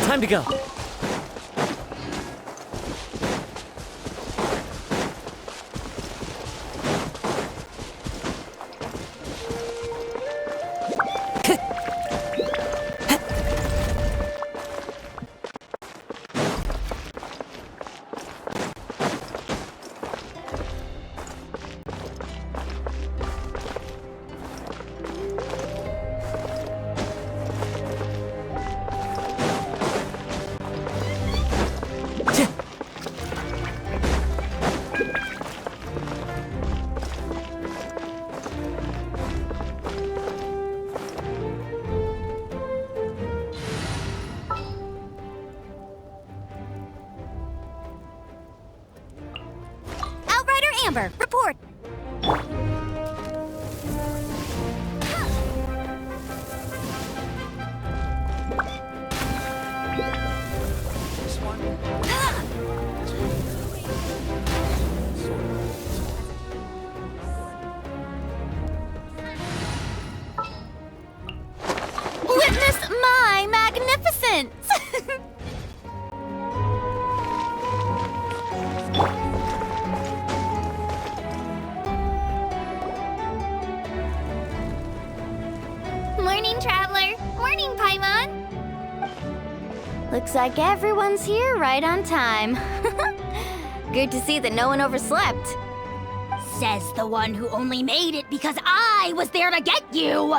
Time to go. Amber, report! Witness my magnificence! Morning, Traveler. Morning, Paimon. Looks like everyone's here right on time. Good to see that no one overslept. Says the one who only made it because I was there to get you!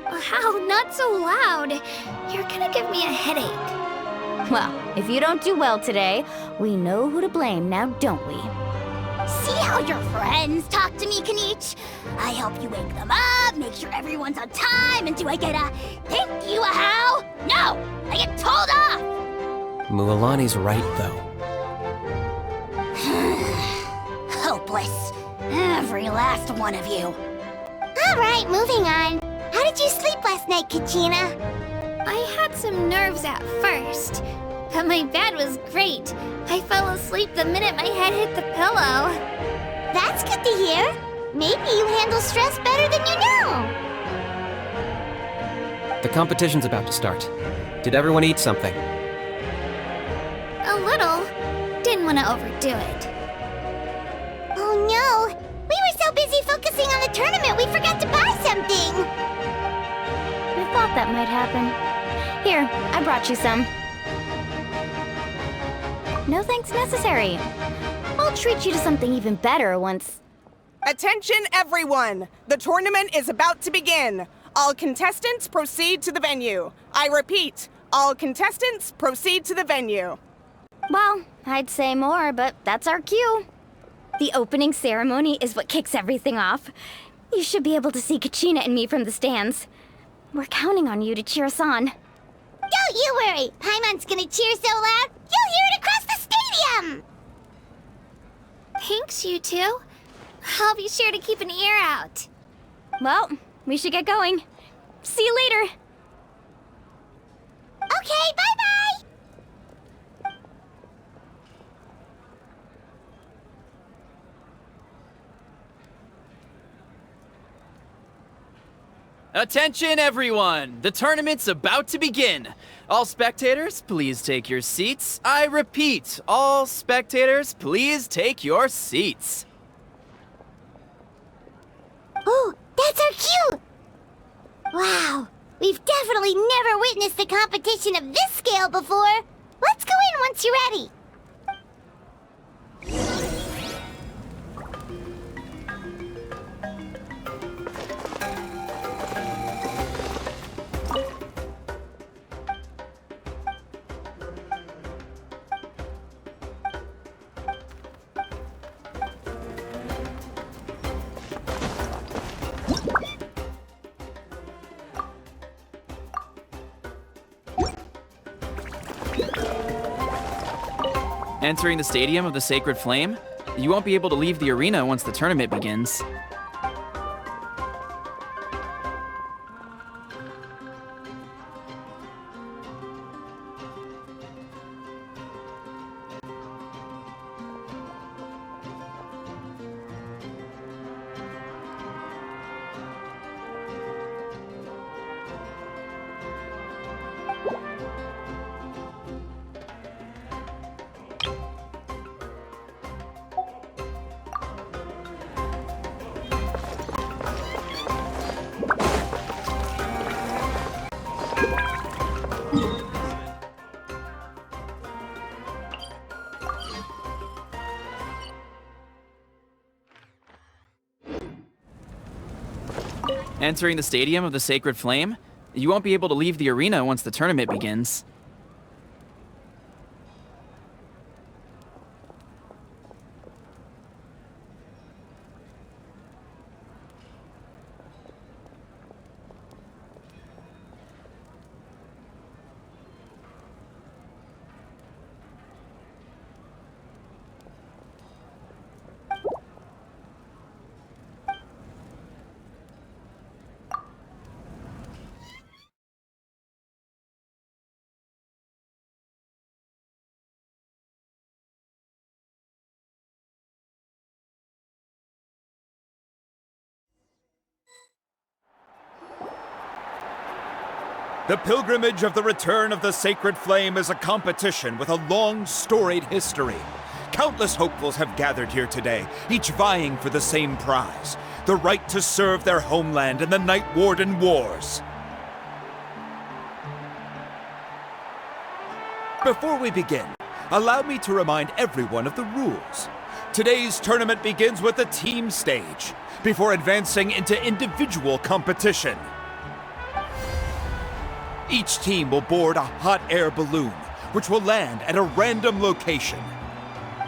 How? Not so loud. You're gonna give me a headache. Well, if you don't do well today, we know who to blame now, don't we? See how your friends talk to me, Kanich? I help you wake them up, make sure everyone's on time, and do I get a thank you, a how? No! I get told off! Mualani's right, though. Hopeless. Every last one of you. All right, moving on. How did you sleep last night, Kachina? I had some nerves at first, but my bed was great. I fell asleep the minute my head hit the pillow. That's good to hear. Maybe you handle stress better than you know. The competition's about to start. Did everyone eat something? A little. Didn't want to overdo it. Oh no! We were so busy focusing on the tournament we forgot to buy something! I thought that might happen. Here, I brought you some. No thanks necessary. I'll treat you to something even better once... Attention, everyone! The tournament is about to begin. All contestants proceed to the venue. I repeat, all contestants proceed to the venue. Well, I'd say more, but that's our cue. The opening ceremony is what kicks everything off. You should be able to see Kachina and me from the stands. We're counting on you to cheer us on. Don't you worry! Paimon's gonna cheer so loud, you'll hear it across the stadium! Thanks, you two. I'll be sure to keep an ear out. Well, we should get going. See you later. Okay, bye-bye! Attention, everyone! The tournament's about to begin. All spectators, please take your seats. I repeat, all spectators, please take your seats. Oh, that's our cue! Wow, we've definitely never witnessed a competition of this scale before. Let's go in once you're ready. Entering the Stadium of the Sacred Flame, you won't be able to leave the arena once the tournament begins. Entering the Stadium of the Sacred Flame, you won't be able to leave the arena once the tournament begins. The pilgrimage of the return of the Sacred Flame is a competition with a long, storied history. Countless hopefuls have gathered here today, each vying for the same prize, the right to serve their homeland in the Night Warden Wars. Before we begin, allow me to remind everyone of the rules. Today's tournament begins with the team stage, before advancing into individual competition. Each team will board a hot air balloon, which will land at a random location.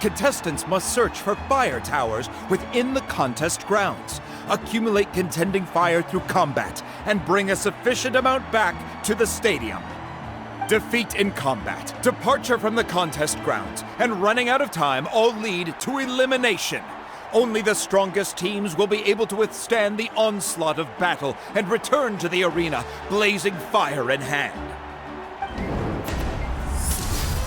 Contestants must search for fire towers within the contest grounds, accumulate contending fire through combat, and bring a sufficient amount back to the stadium. Defeat in combat, departure from the contest grounds, and running out of time all lead to elimination. Only the strongest teams will be able to withstand the onslaught of battle and return to the arena, blazing fire in hand.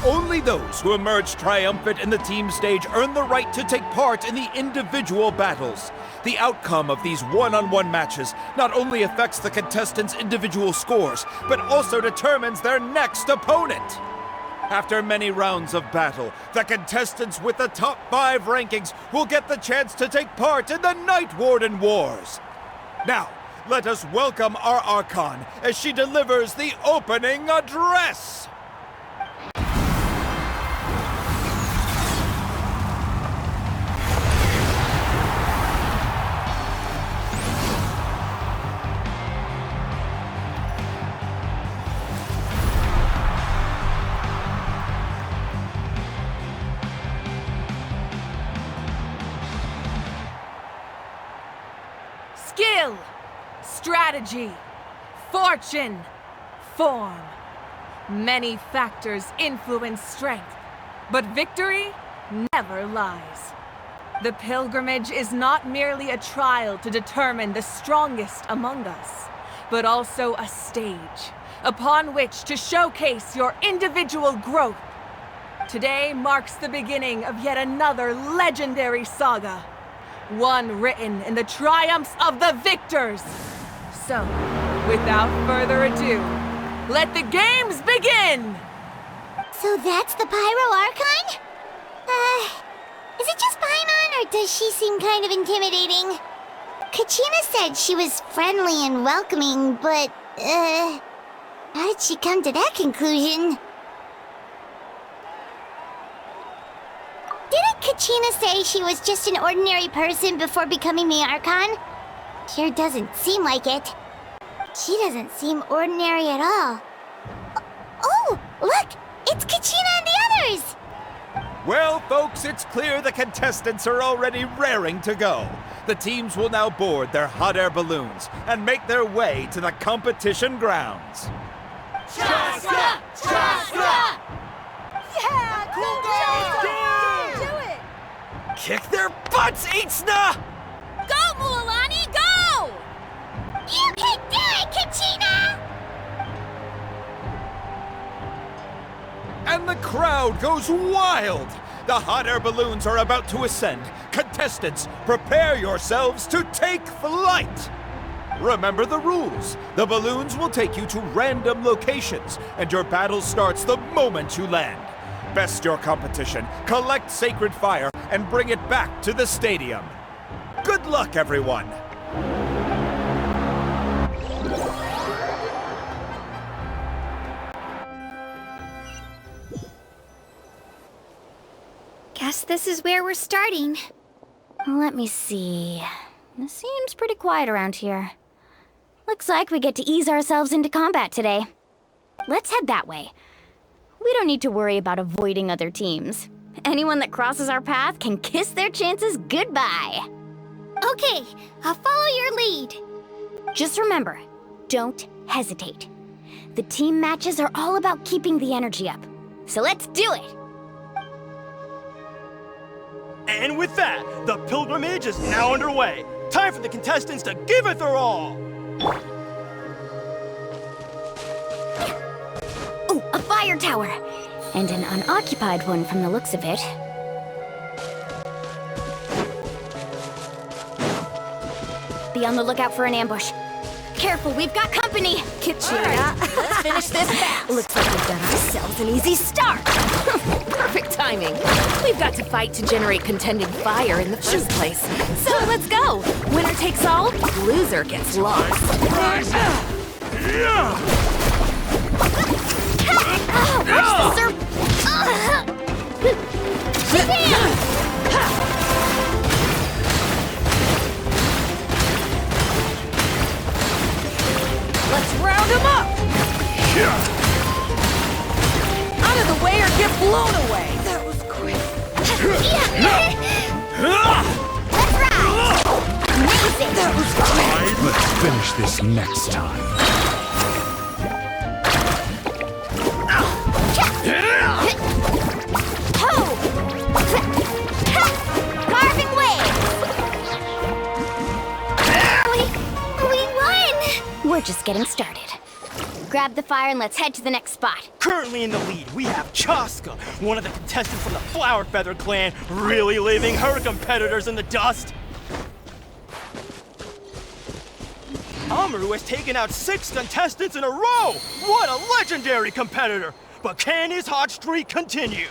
Only those who emerge triumphant in the team stage earn the right to take part in the individual battles. The outcome of these one-on-one matches not only affects the contestants' individual scores, but also determines their next opponent. After many rounds of battle, the contestants with the top 5 rankings will get the chance to take part in the Night Warden Wars. Now, let us welcome our Archon as she delivers the opening address. Skill, strategy, fortune, form. Many factors influence strength, but victory never lies. The pilgrimage is not merely a trial to determine the strongest among us, but also a stage upon which to showcase your individual growth. Today marks the beginning of yet another legendary saga. One written in the triumphs of the victors. So, without further ado, let the games begin! So that's the Pyro Archon? Is it just Paimon, or does she seem kind of intimidating? Kachina said she was friendly and welcoming, but, how did she come to that conclusion? Didn't Kachina say she was just an ordinary person before becoming the Archon? Sure doesn't seem like it. She doesn't seem ordinary at all. Oh, look! It's Kachina and the others! Well, folks, it's clear the contestants are already raring to go. The teams will now board their hot air balloons and make their way to the competition grounds. Chaska! Chaska! Yeah, cool girls! Kick their butts, Itzna! Go, Mualani, go! You can do it, Kachina! And the crowd goes wild! The hot air balloons are about to ascend. Contestants, prepare yourselves to take flight! Remember the rules. The balloons will take you to random locations, and your battle starts the moment you land. Best your competition, collect sacred fire, and bring it back to the stadium. Good luck, everyone! Guess this is where we're starting. Let me see. It seems pretty quiet around here. Looks like we get to ease ourselves into combat today. Let's head that way. We don't need to worry about avoiding other teams. Anyone that crosses our path can kiss their chances goodbye. Okay, I'll follow your lead. Just remember, don't hesitate. The team matches are all about keeping the energy up. So let's do it! And with that, the pilgrimage is now underway. Time for the contestants to give it their all! Oh, a fire tower! And an unoccupied one from the looks of it. Be on the lookout for an ambush. Careful, we've got company! Kachina, let's finish this fast. Looks like we've got ourselves an easy start. Perfect timing. We've got to fight to generate contending fire in the first place. So let's go. Winner takes all, loser gets lost. Watch the surf! Let's round them up! Out of the way or get blown away! That was quick. Let's ride! Amazing! That was quick! Let's finish this next time. Carving waves! We won! We're just getting started. Grab the fire and let's head to the next spot. Currently in the lead, we have Chaska, one of the contestants from the Flower Feather clan, really leaving her competitors in the dust. Amaru has taken out 6 contestants in a row! What a legendary competitor! But can his hot streak continue?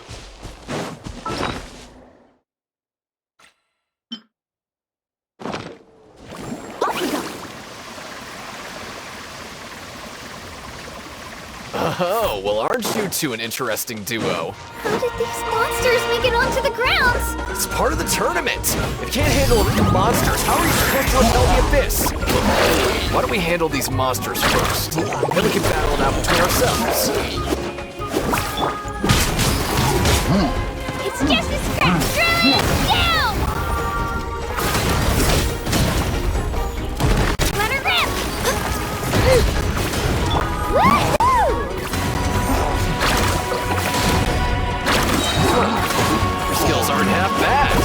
Off we go! Oh, well, aren't you two an interesting duo? How did these monsters make it onto the grounds? It's part of the tournament. If you can't handle a few monsters, how are you supposed to repel the abyss? Why don't we handle these monsters first? Then we can battle it out between ourselves. It's just a scratch drilling us down! Let her rip! Woohoo! Your skills aren't half bad.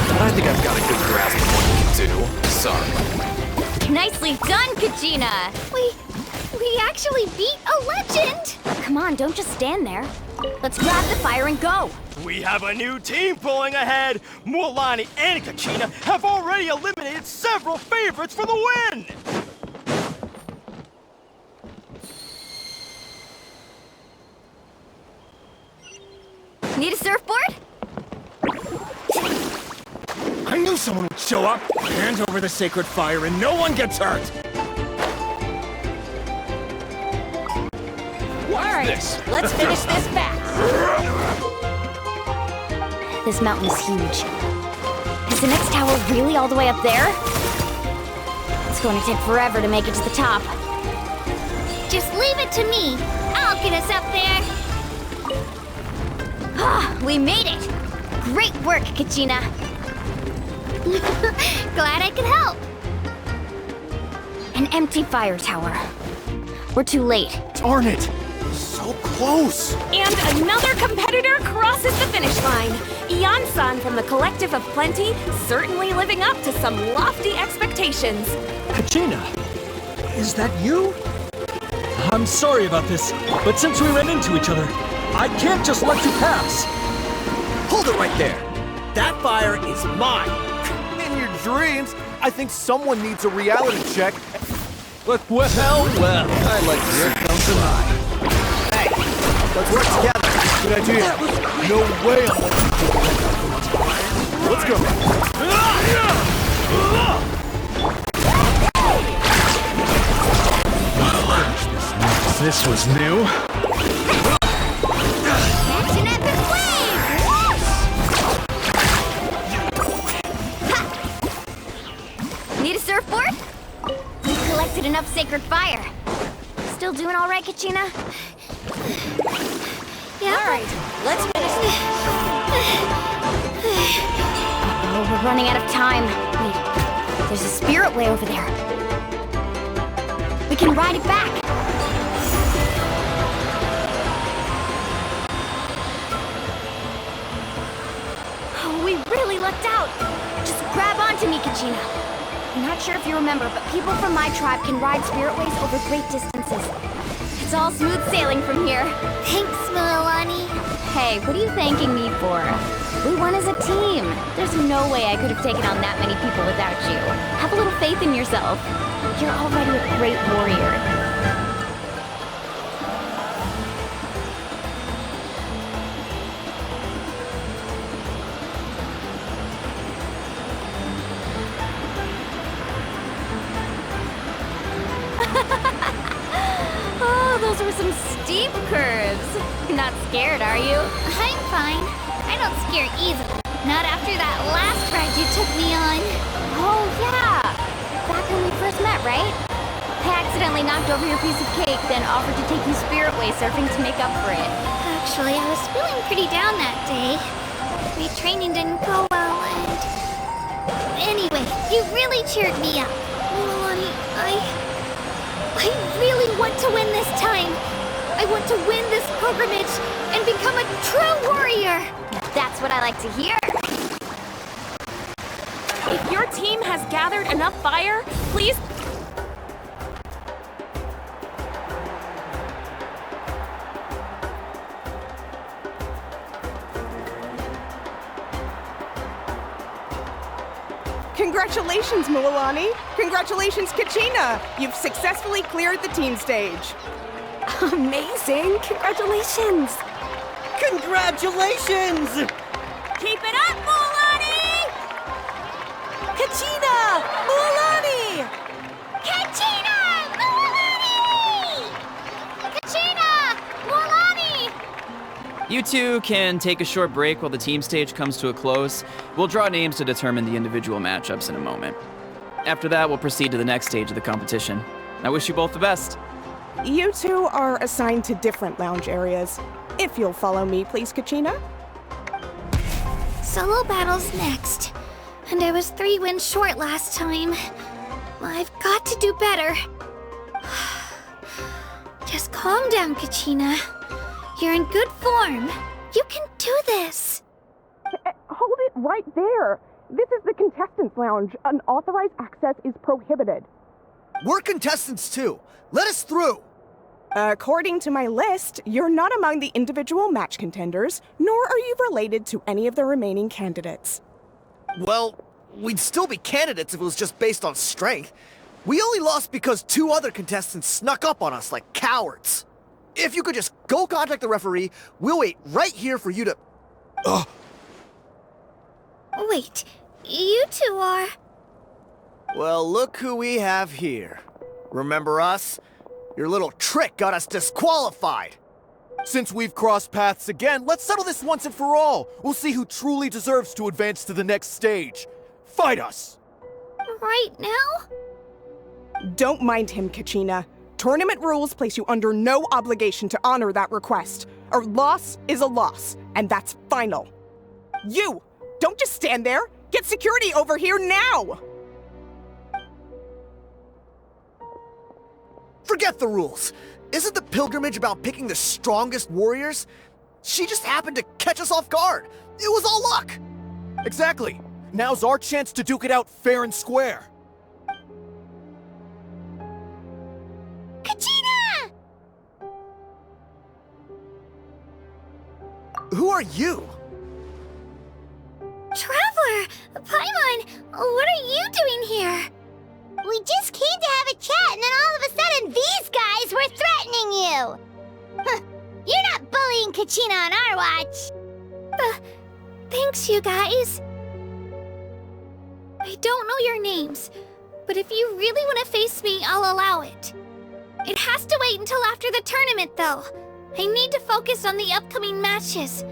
But I think I've got a good grasp of what you can do. Sorry. Nicely done, Kachina! We actually beat a legend! Come on, don't just stand there. Let's grab the fire and go! We have a new team pulling ahead! Mualani and Kachina have already eliminated several favorites for the win! Need a surfboard? I knew someone would show up! Hand over the sacred fire and no one gets hurt! Alright, let's finish this fast. This mountain is huge. Is the next tower really all the way up there? It's going to take forever to make it to the top. Just leave it to me. I'll get us up there. Ah, we made it! Great work, Kachina! Glad I could help. An empty fire tower. We're too late. Darn it! So close! And another competitor crosses the finish line. Ian-san Everyone from the Collective of Plenty certainly living up to some lofty expectations. Kachina, is that you? I'm sorry about this, but since we ran into each other, I can't just let you pass. Hold it right there. That fire is mine. In your dreams, I think someone needs a reality check. Well, I like to see come to mine. Hey, let's work together. Good idea. No way I'm letting you do that. Let's go. This was new. Catch an epic wave! Ha! Need a surfboard? We've collected enough sacred fire. Still doing all right, Kachina? Yeah. All right, let's finish this. Oh, we're running out of time. Wait, there's a spirit way over there. We can ride it back. Oh, we really lucked out. Just grab onto me, Kachina. I'm not sure if you remember, but people from my tribe can ride spiritways over great distances. It's all smooth sailing from here. Thanks, Milani. Hey, what are you thanking me for? We won as a team. There's no way I could have taken on that many people without you. Have a little faith in yourself. You're already a great warrior. Oh, those were some steep curves. Not scared, are you? I'm fine. I don't scare easily. Not after that last ride you took me on. Oh, yeah. Back when we first met, right? I accidentally knocked over your piece of cake, then offered to take you spiritway surfing to make up for it. Actually, I was feeling pretty down that day. Retraining didn't go well, and... Anyway, you really cheered me up. Milani, I really want to win this time. I want to win this pilgrimage and become a true warrior. That's what I like to hear. If your team has gathered enough fire, please... Congratulations, Milani. Congratulations, Kachina. You've successfully cleared the team stage. Amazing! Congratulations! Congratulations! Keep it up, Milani! Kachina! Milani! Kachina! Milani! Kachina! Milani! You two can take a short break while the team stage comes to a close. We'll draw names to determine the individual matchups in a moment. After that, we'll proceed to the next stage of the competition. I wish you both the best. You two are assigned to different lounge areas. If you'll follow me, please, Kachina. Solo battles next. And I was 3 wins short last time. I've got to do better. Just calm down, Kachina. You're in good form. You can do this. Hold it right there. This is the contestants' lounge. Unauthorized access is prohibited. We're contestants too. Let us through. According to my list, you're not among the individual match contenders, nor are you related to any of the remaining candidates. Well, we'd still be candidates if it was just based on strength. We only lost because 2 other contestants snuck up on us like cowards. If you could just go contact the referee, we'll wait right here for you to... Wait, you two are... Well, look who we have here. Remember us? Your little trick got us disqualified. Since we've crossed paths again, let's settle this once and for all. We'll see who truly deserves to advance to the next stage. Fight us! Right now? Don't mind him, Kachina. Tournament rules place you under no obligation to honor that request. A loss is a loss, and that's final. You! Don't just stand there! Get security over here now! Forget the rules. Isn't the pilgrimage about picking the strongest warriors? She just happened to catch us off guard. It was all luck. Exactly. Now's our chance to duke it out fair and square. Kachina! Who are you? Traveler! Paimon! What are you doing here? We just came to have a chat, and then all of a sudden these guys were threatening you! Huh, you're not bullying Kachina on our watch! Thanks, you guys. I don't know your names, but if you really want to face me, I'll allow it. It has to wait until after the tournament, though. I need to focus on the upcoming matches.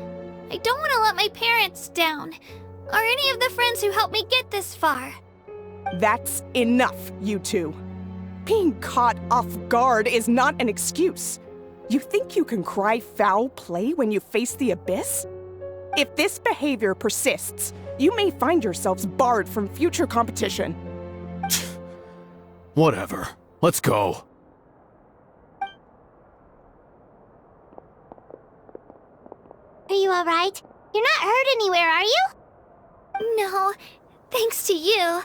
I don't want to let my parents down, or any of the friends who helped me get this far. That's enough, you two. Being caught off guard is not an excuse. You think you can cry foul play when you face the abyss? If this behavior persists, you may find yourselves barred from future competition. Whatever. Let's go. Are you alright? You're not hurt anywhere, are you? No, thanks to you.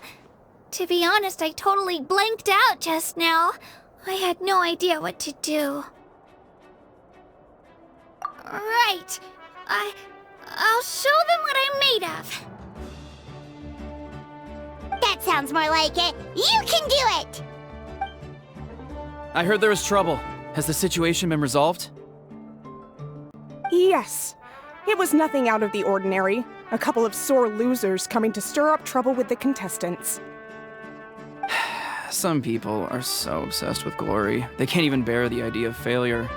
To be honest, I totally blanked out just now. I had no idea what to do. Right. I'll show them what I'm made of. That sounds more like it. You can do it! I heard there was trouble. Has the situation been resolved? Yes. It was nothing out of the ordinary. A couple of sore losers coming to stir up trouble with the contestants. Some people are so obsessed with glory, they can't even bear the idea of failure.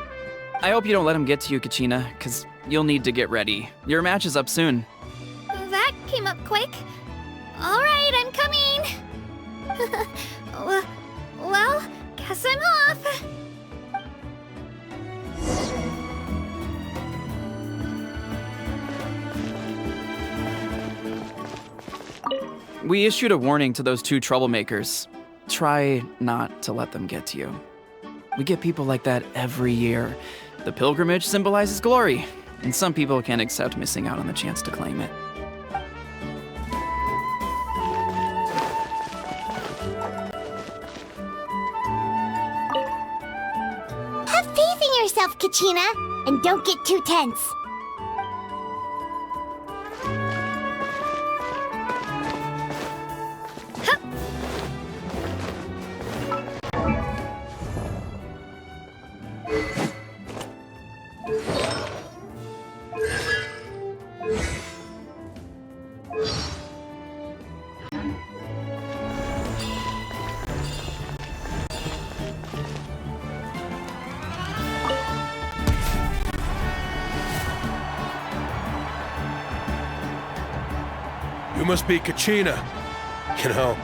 I hope you don't let them get to you, Kachina, because you'll need to get ready. Your match is up soon. That came up quick. All right, I'm coming. Well, guess I'm off. We issued a warning to those two troublemakers. Try not to let them get to you. We get people like that every year. The pilgrimage symbolizes glory, and some people can't accept missing out on the chance to claim it. Have faith in yourself, Kachina, and don't get too tense. You must be Kachina. You know,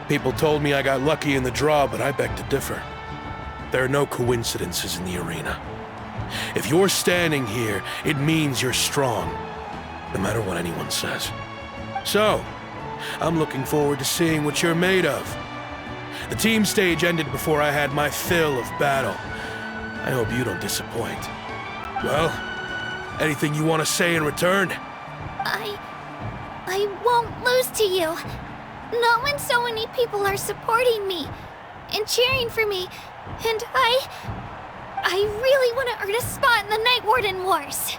people told me I got lucky in the draw, but I beg to differ. There are no coincidences in the arena. If you're standing here, it means you're strong, no matter what anyone says. So, I'm looking forward to seeing what you're made of. The team stage ended before I had my fill of battle. I hope you don't disappoint. Well, anything you want to say in return? I won't lose to you. Not when so many people are supporting me and cheering for me. And I really want to earn a spot in the Night Warden Wars.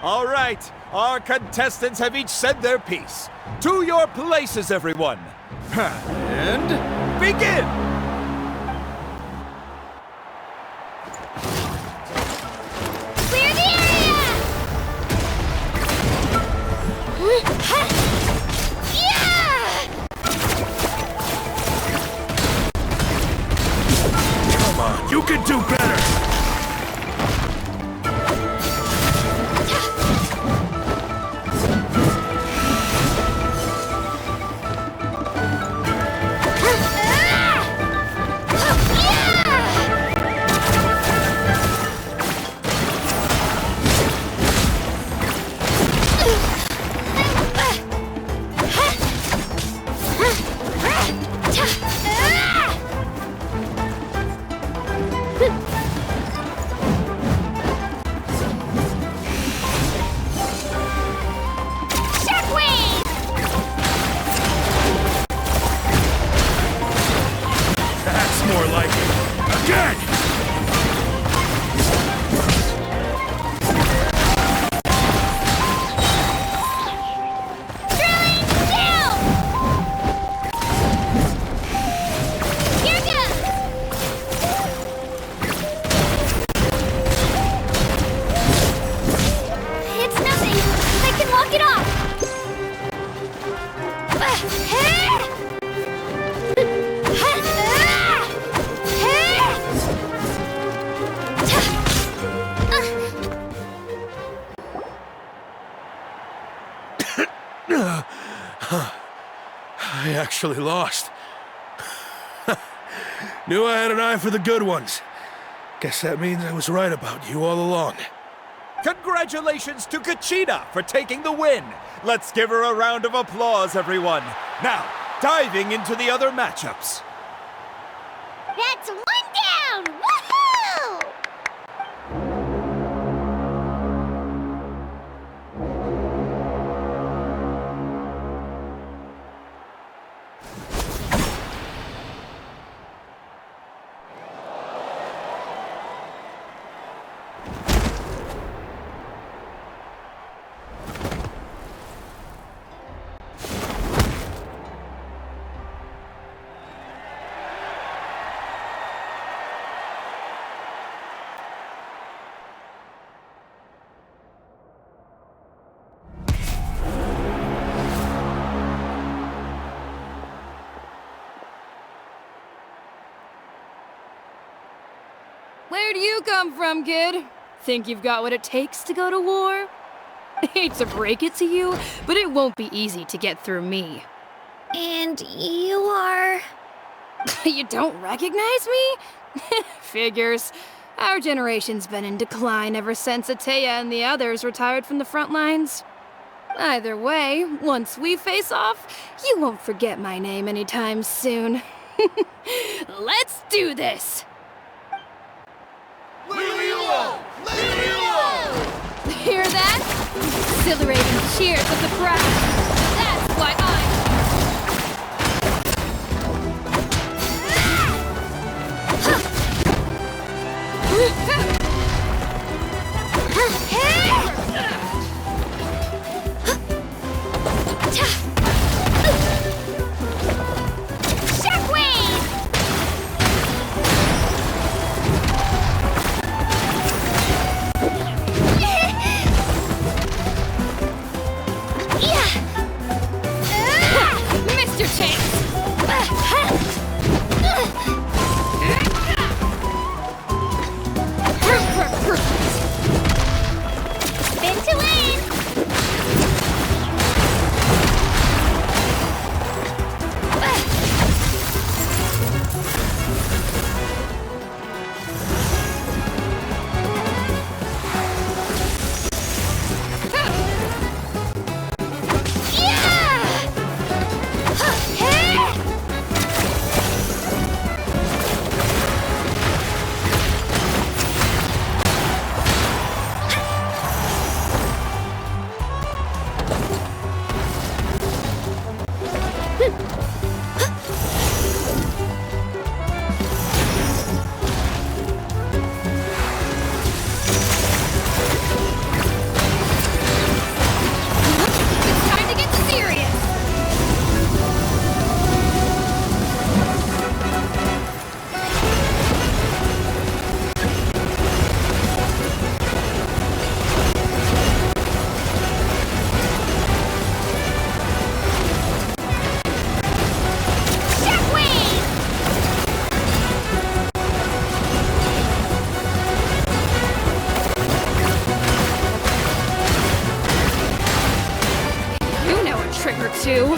All right, our contestants have each said their piece. To your places, everyone. And begin! Clear the area! Come on, you can do better! I actually lost. Knew I had an eye for the good ones. Guess that means I was right about you all along. Congratulations to Kachina for taking the win. Let's give her a round of applause, everyone. Now, diving into the other matchups. That's one down! Woohoo! Where'd you come from, kid? Think you've got what it takes to go to war? Hate to break it to you, but it won't be easy to get through me. And you are... You don't recognize me? Figures. Our generation's been in decline ever since Ateya and the others retired from the front lines. Either way, once we face off, you won't forget my name anytime soon. Let's do this! Hear that? Exhilarating cheers of the crowd. That's why too.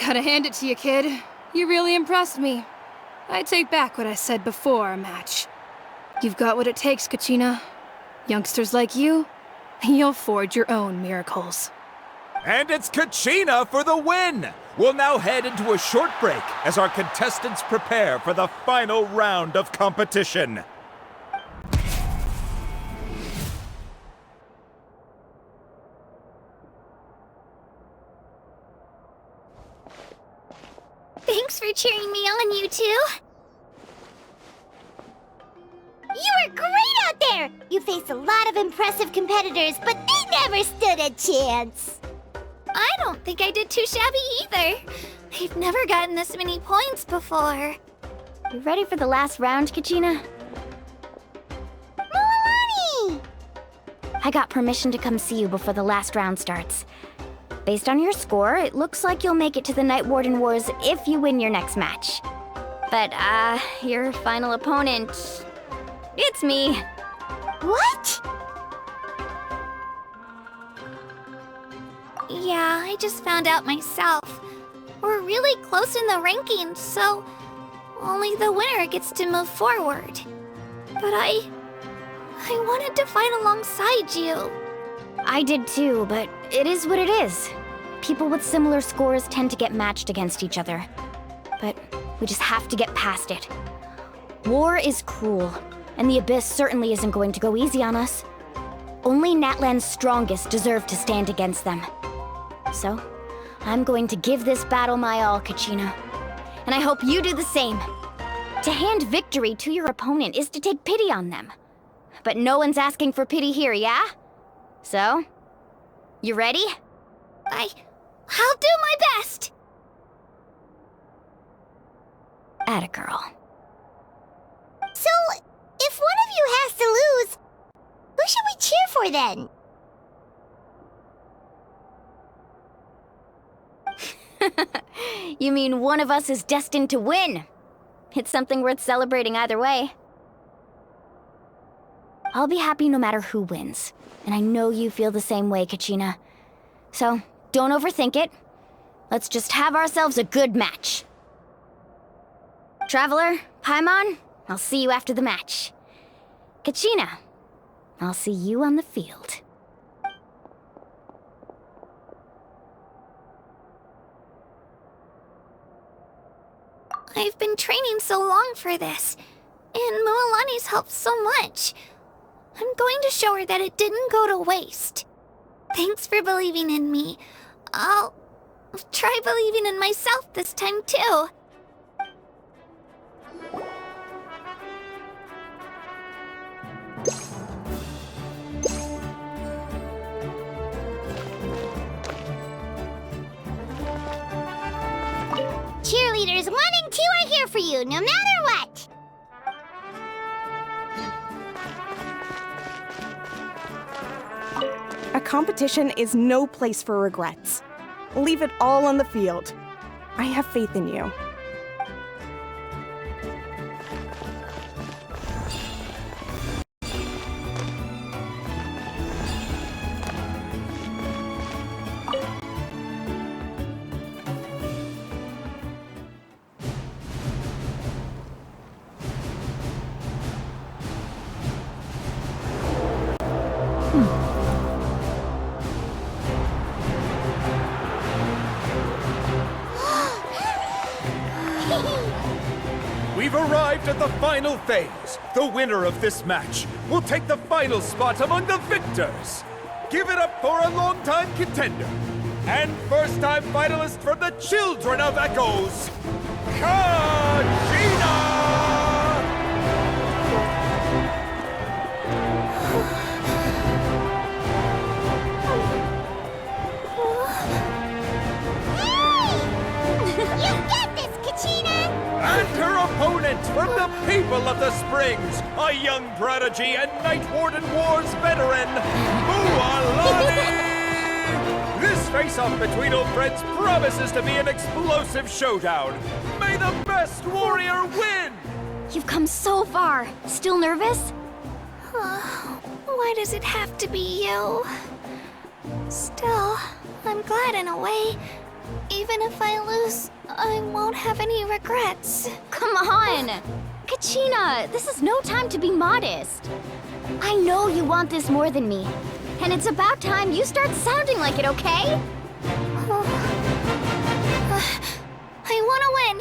Gotta hand it to you, kid. You really impressed me. I take back what I said before our match. You've got what it takes, Kachina. Youngsters like you, you'll forge your own miracles. And it's Kachina for the win! We'll now head into a short break as our contestants prepare for the final round of competition. Thanks for cheering me on, you two. You were great out there! You faced a lot of impressive competitors, but they never stood a chance. I don't think I did too shabby either. I've never gotten this many points before. You ready for the last round, Kachina? Milani! I got permission to come see you before the last round starts. Based on your score, it looks like you'll make it to the Night Warden Wars if you win your next match. But, your final opponent... it's me. What? Yeah, I just found out myself. We're really close in the rankings, so only the winner gets to move forward. But I wanted to fight alongside you. I did too, but it is what it is. People with similar scores tend to get matched against each other. But we just have to get past it. War is cruel, and the Abyss certainly isn't going to go easy on us. Only Natlan's strongest deserve to stand against them. So, I'm going to give this battle my all, Kachina. And I hope you do the same. To hand victory to your opponent is to take pity on them. But no one's asking for pity here, yeah? So, you ready? I'll do my best! Atta girl. So, if one of you has to lose, who should we cheer for then? You mean one of us is destined to win? It's something worth celebrating either way. I'll be happy no matter who wins. And I know you feel the same way, Kachina. So, don't overthink it. Let's just have ourselves a good match. Traveler, Paimon, I'll see you after the match. Kachina, I'll see you on the field. I've been training so long for this, and Mualani's helped so much. I'm going to show her that it didn't go to waste. Thanks for believing in me. I'll try believing in myself this time too. Cheerleaders 1 and 2 are here for you, no matter what! A competition is no place for regrets. Leave it all on the field. I have faith in you. We've arrived at the final phase. The winner of this match will take the final spot among the victors. Give it up for a longtime contender and first-time finalist from the Children of Echoes, Kachina! You get this, Kachina! And her opponent from the people of the Springs, a young prodigy and Night Warden Wars veteran, Mualani! This face-off between old friends promises to be an explosive showdown. May the best warrior win! You've come so far. Still nervous? Why does it have to be you? Still, I'm glad in a way. Even if I lose, I won't have any regrets. Come on! Kachina, this is no time to be modest. I know you want this more than me. And it's about time you start sounding like it, okay? I want to win.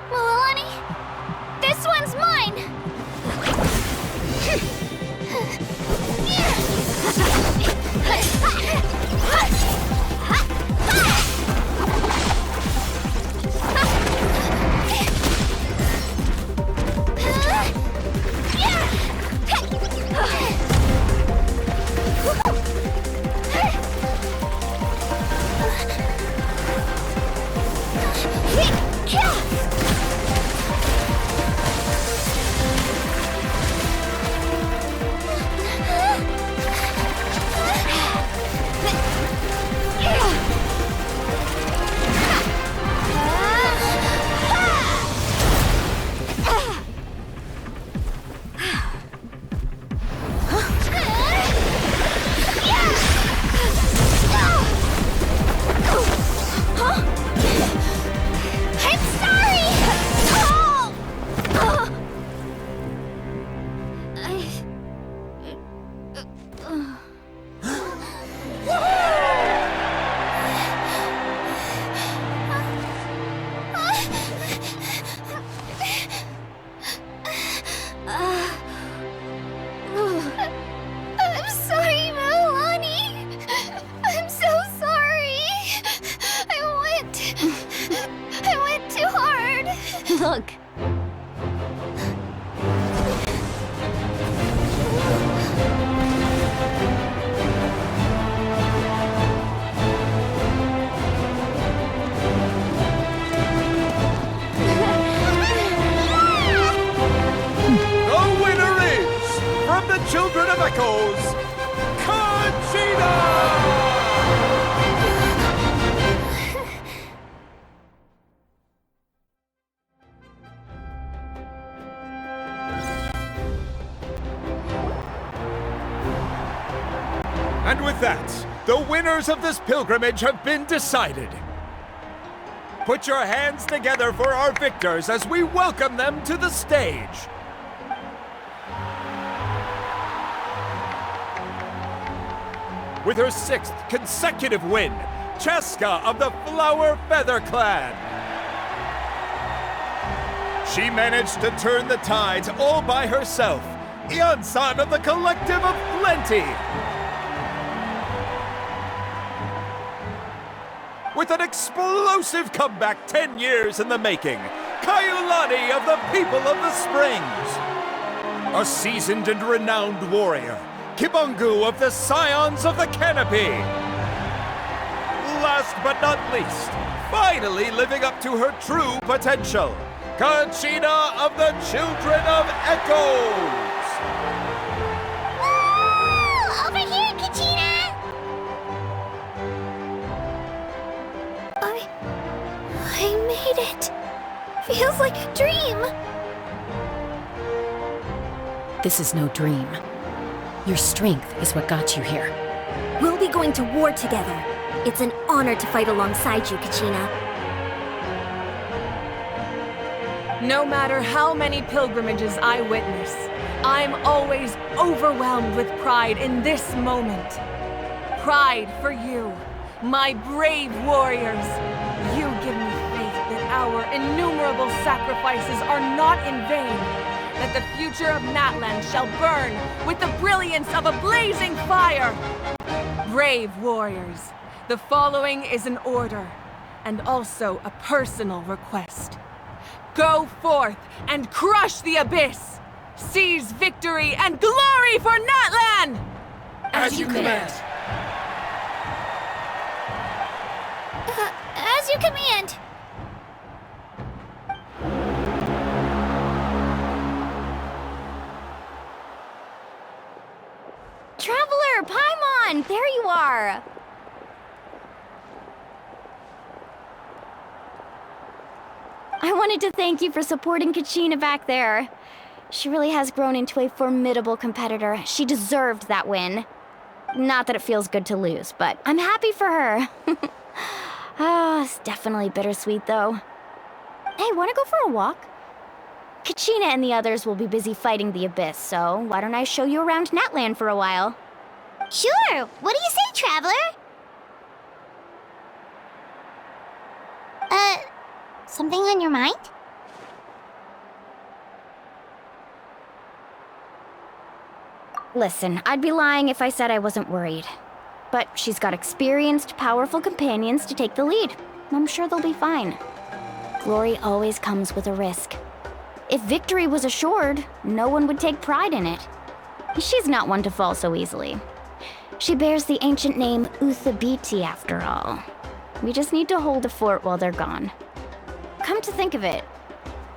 Milani, this one's mine. I'm sorry, Milani. I'm so sorry. I went too hard. Look. The winner is, from the Children of Echoes, Genshin! And with that, the winners of this pilgrimage have been decided. Put your hands together for our victors as we welcome them to the stage. With her 6th consecutive win, Cheska of the Flower Feather Clan. She managed to turn the tides all by herself. Ian-san of the Collective of Plenty. With an explosive comeback 10 years in the making, Kaiulani of the People of the Springs. A seasoned and renowned warrior, Kibungu of the Scions of the Canopy. Last but not least, finally living up to her true potential, Kachina of the Children of Echoes. Woo! Over here, Kachina! I made it. Feels like a dream. This is no dream. Your strength is what got you here. We'll be going to war together. It's an honor to fight alongside you, Kachina. No matter how many pilgrimages I witness, I'm always overwhelmed with pride in this moment. Pride for you, my brave warriors. You give me faith that our innumerable sacrifices are not in vain, that the future of Natlan shall burn with the brilliance of a blazing fire. Brave warriors, the following is an order, and also a personal request. Go forth and crush the abyss! Seize victory and glory for Natlan! As you command. As you command. Traveler, Paimon, there you are! I wanted to thank you for supporting Kachina back there. She really has grown into a formidable competitor. She deserved that win. Not that it feels good to lose, but I'm happy for her. Ah, it's definitely bittersweet, though. Hey, wanna go for a walk? Kachina and the others will be busy fighting the Abyss, so why don't I show you around Natlan for a while? Sure. What do you say, Traveler? Something on your mind? Listen, I'd be lying if I said I wasn't worried. But she's got experienced, powerful companions to take the lead. I'm sure they'll be fine. Glory always comes with a risk. If victory was assured, no one would take pride in it. She's not one to fall so easily. She bears the ancient name Uthabiti, after all. We just need to hold the fort while they're gone. Come to think of it,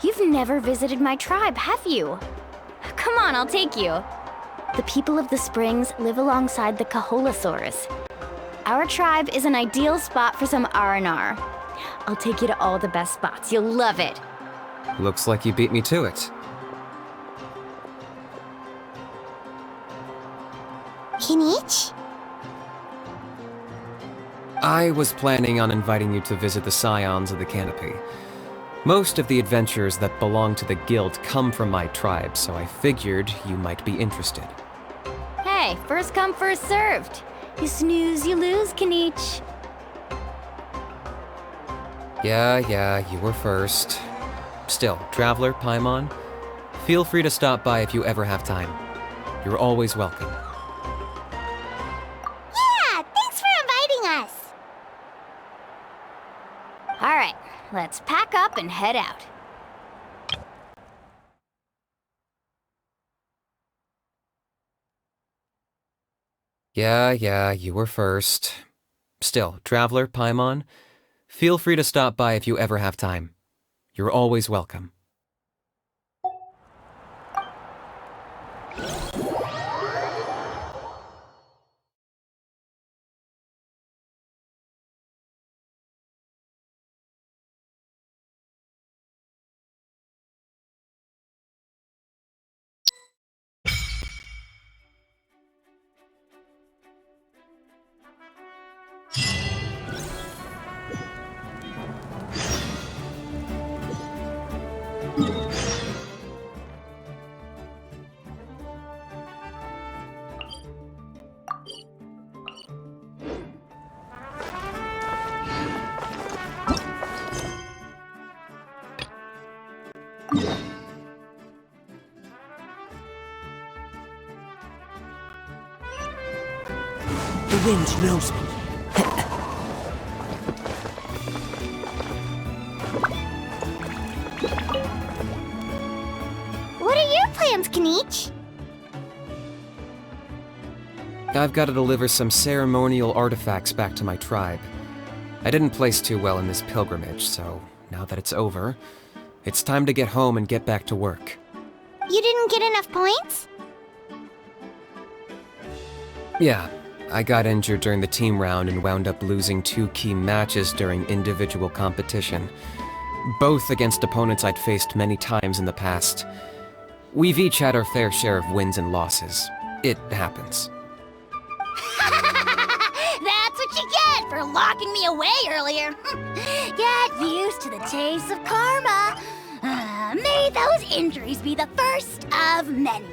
you've never visited my tribe, have you? Come on, I'll take you. The people of the Springs live alongside the Kaholasaurus. Our tribe is an ideal spot for some R&R. I'll take you to all the best spots. You'll love it. Looks like you beat me to it. Kinich? I was planning on inviting you to visit the Scions of the Canopy. Most of the adventurers that belong to the guild come from my tribe, so I figured you might be interested. Hey, first come, first served. You snooze, you lose, Kinich. Yeah, you were first. Still, Traveler, Paimon, feel free to stop by if you ever have time. You're always welcome. Yeah, thanks for inviting us. All right, let's pack up and head out. Yeah, you were first. Still, Traveler, Paimon, feel free to stop by if you ever have time. You're always welcome. The wind knows me. What are your plans, Kinich? I've got to deliver some ceremonial artifacts back to my tribe. I didn't place too well in this pilgrimage, so now that it's over, it's time to get home and get back to work. You didn't get enough points? Yeah, I got injured during the team round and wound up losing 2 key matches during individual competition, both against opponents I'd faced many times in the past. We've each had our fair share of wins and losses. It happens. That's what you get for locking me away earlier. Get used to the taste of karma. May those injuries be the first of many.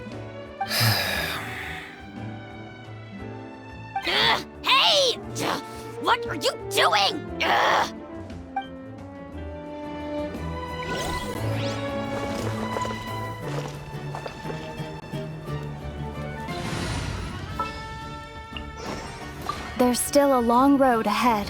Hey! What are you doing? There's still a long road ahead.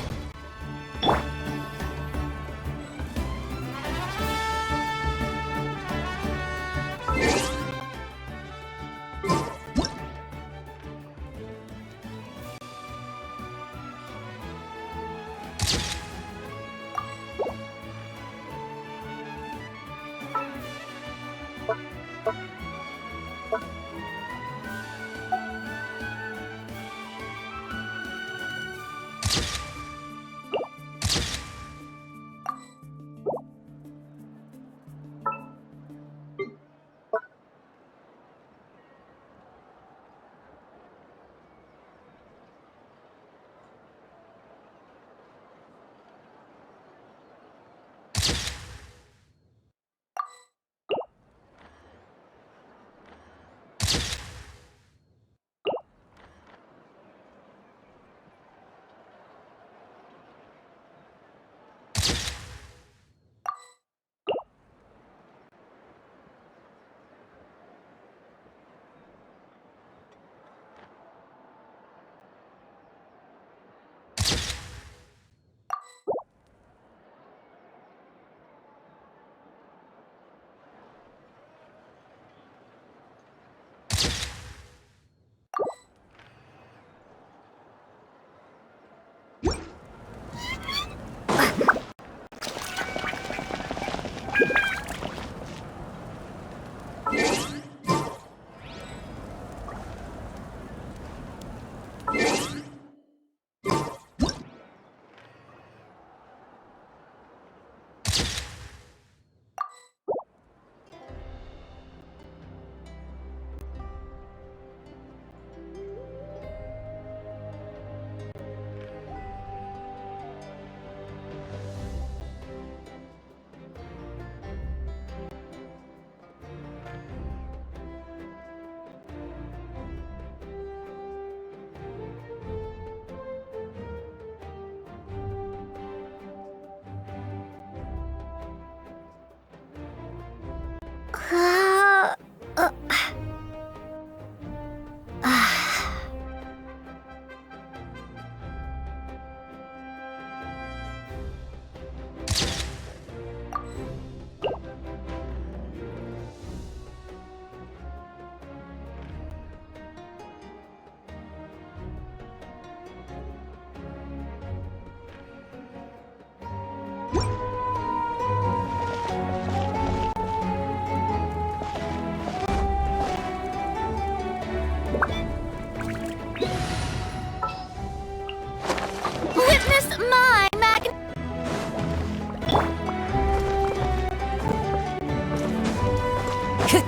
Into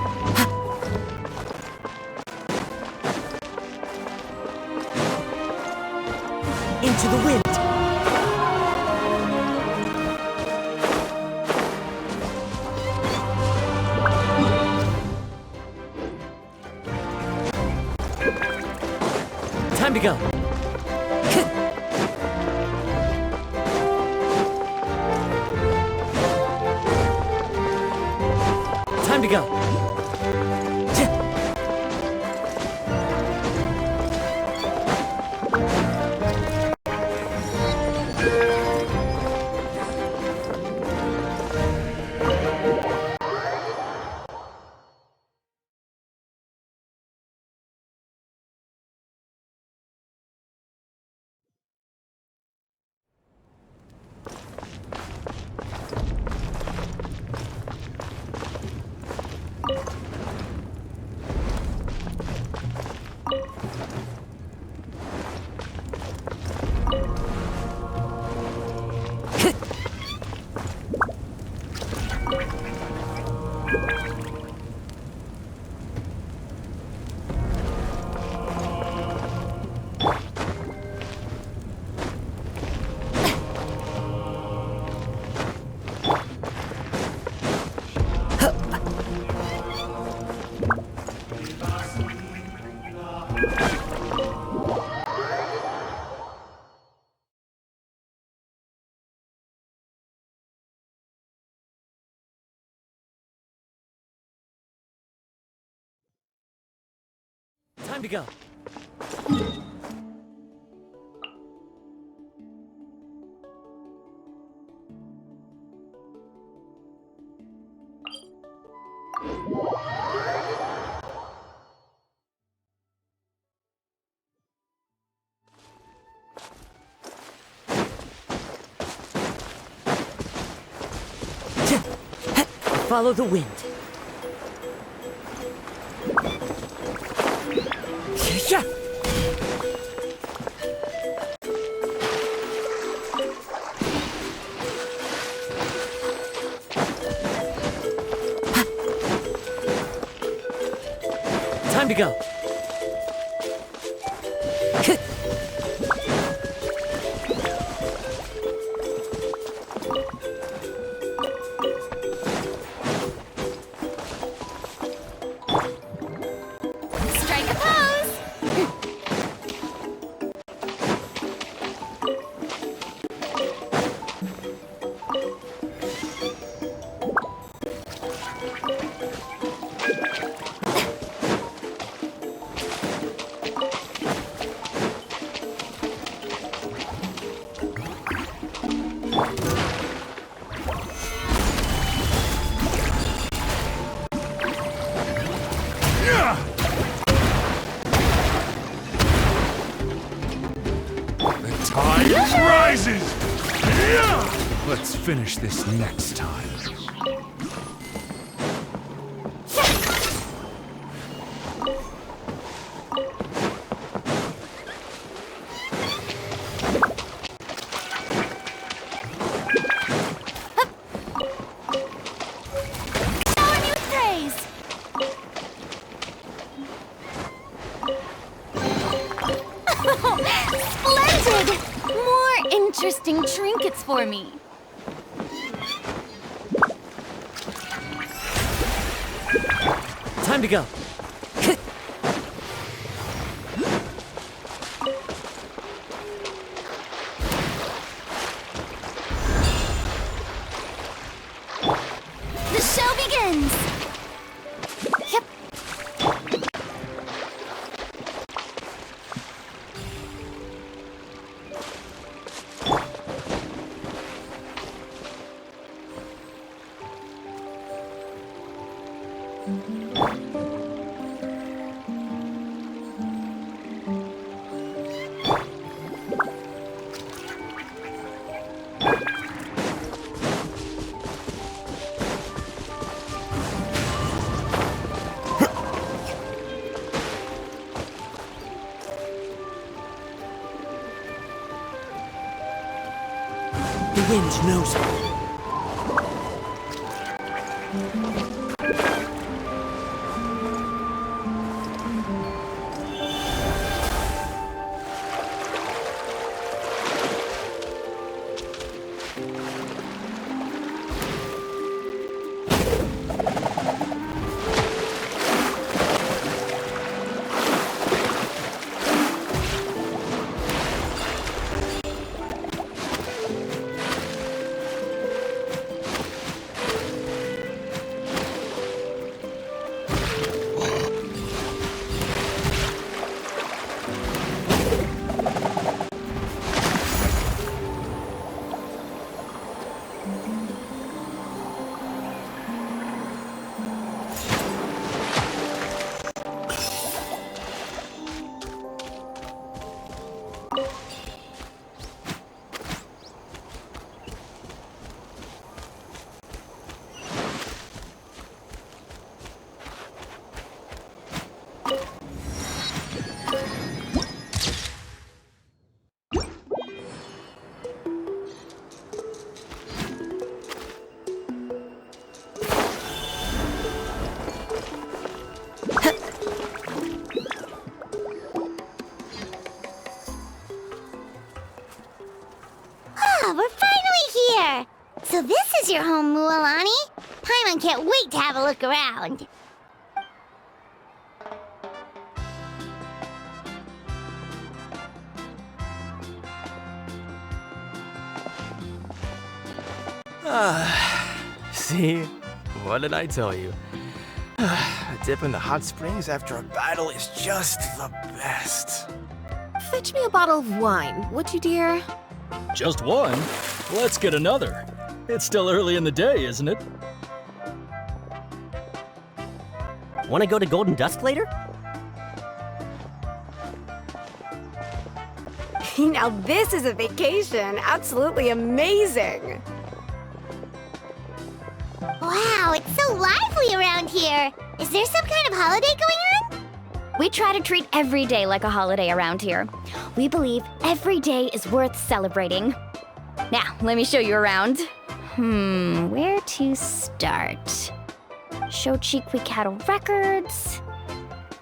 the wind. Time to go. Time to go. Time to go. Follow the wind. Yeah. Time to go. Strike a pose! The tide rises! Let's finish this next time. Splendid! More interesting trinkets for me. Time to go. The show begins! Yep. The wind knows me. is your home, Mualani. Paimon can't wait to have a look around. See? What did I tell you? A dip in the hot springs after a battle is just the best. Fetch me a bottle of wine, would you, dear? Just one? Let's get another. It's still early in the day, isn't it? Want to go to Golden Dusk later? Now this is a vacation. Absolutely amazing. Wow, it's so lively around here. Is there some kind of holiday going on? We try to treat every day like a holiday around here. We believe every day is worth celebrating. Now, let me show you around. Where to start? Shochiqui Cattle Records,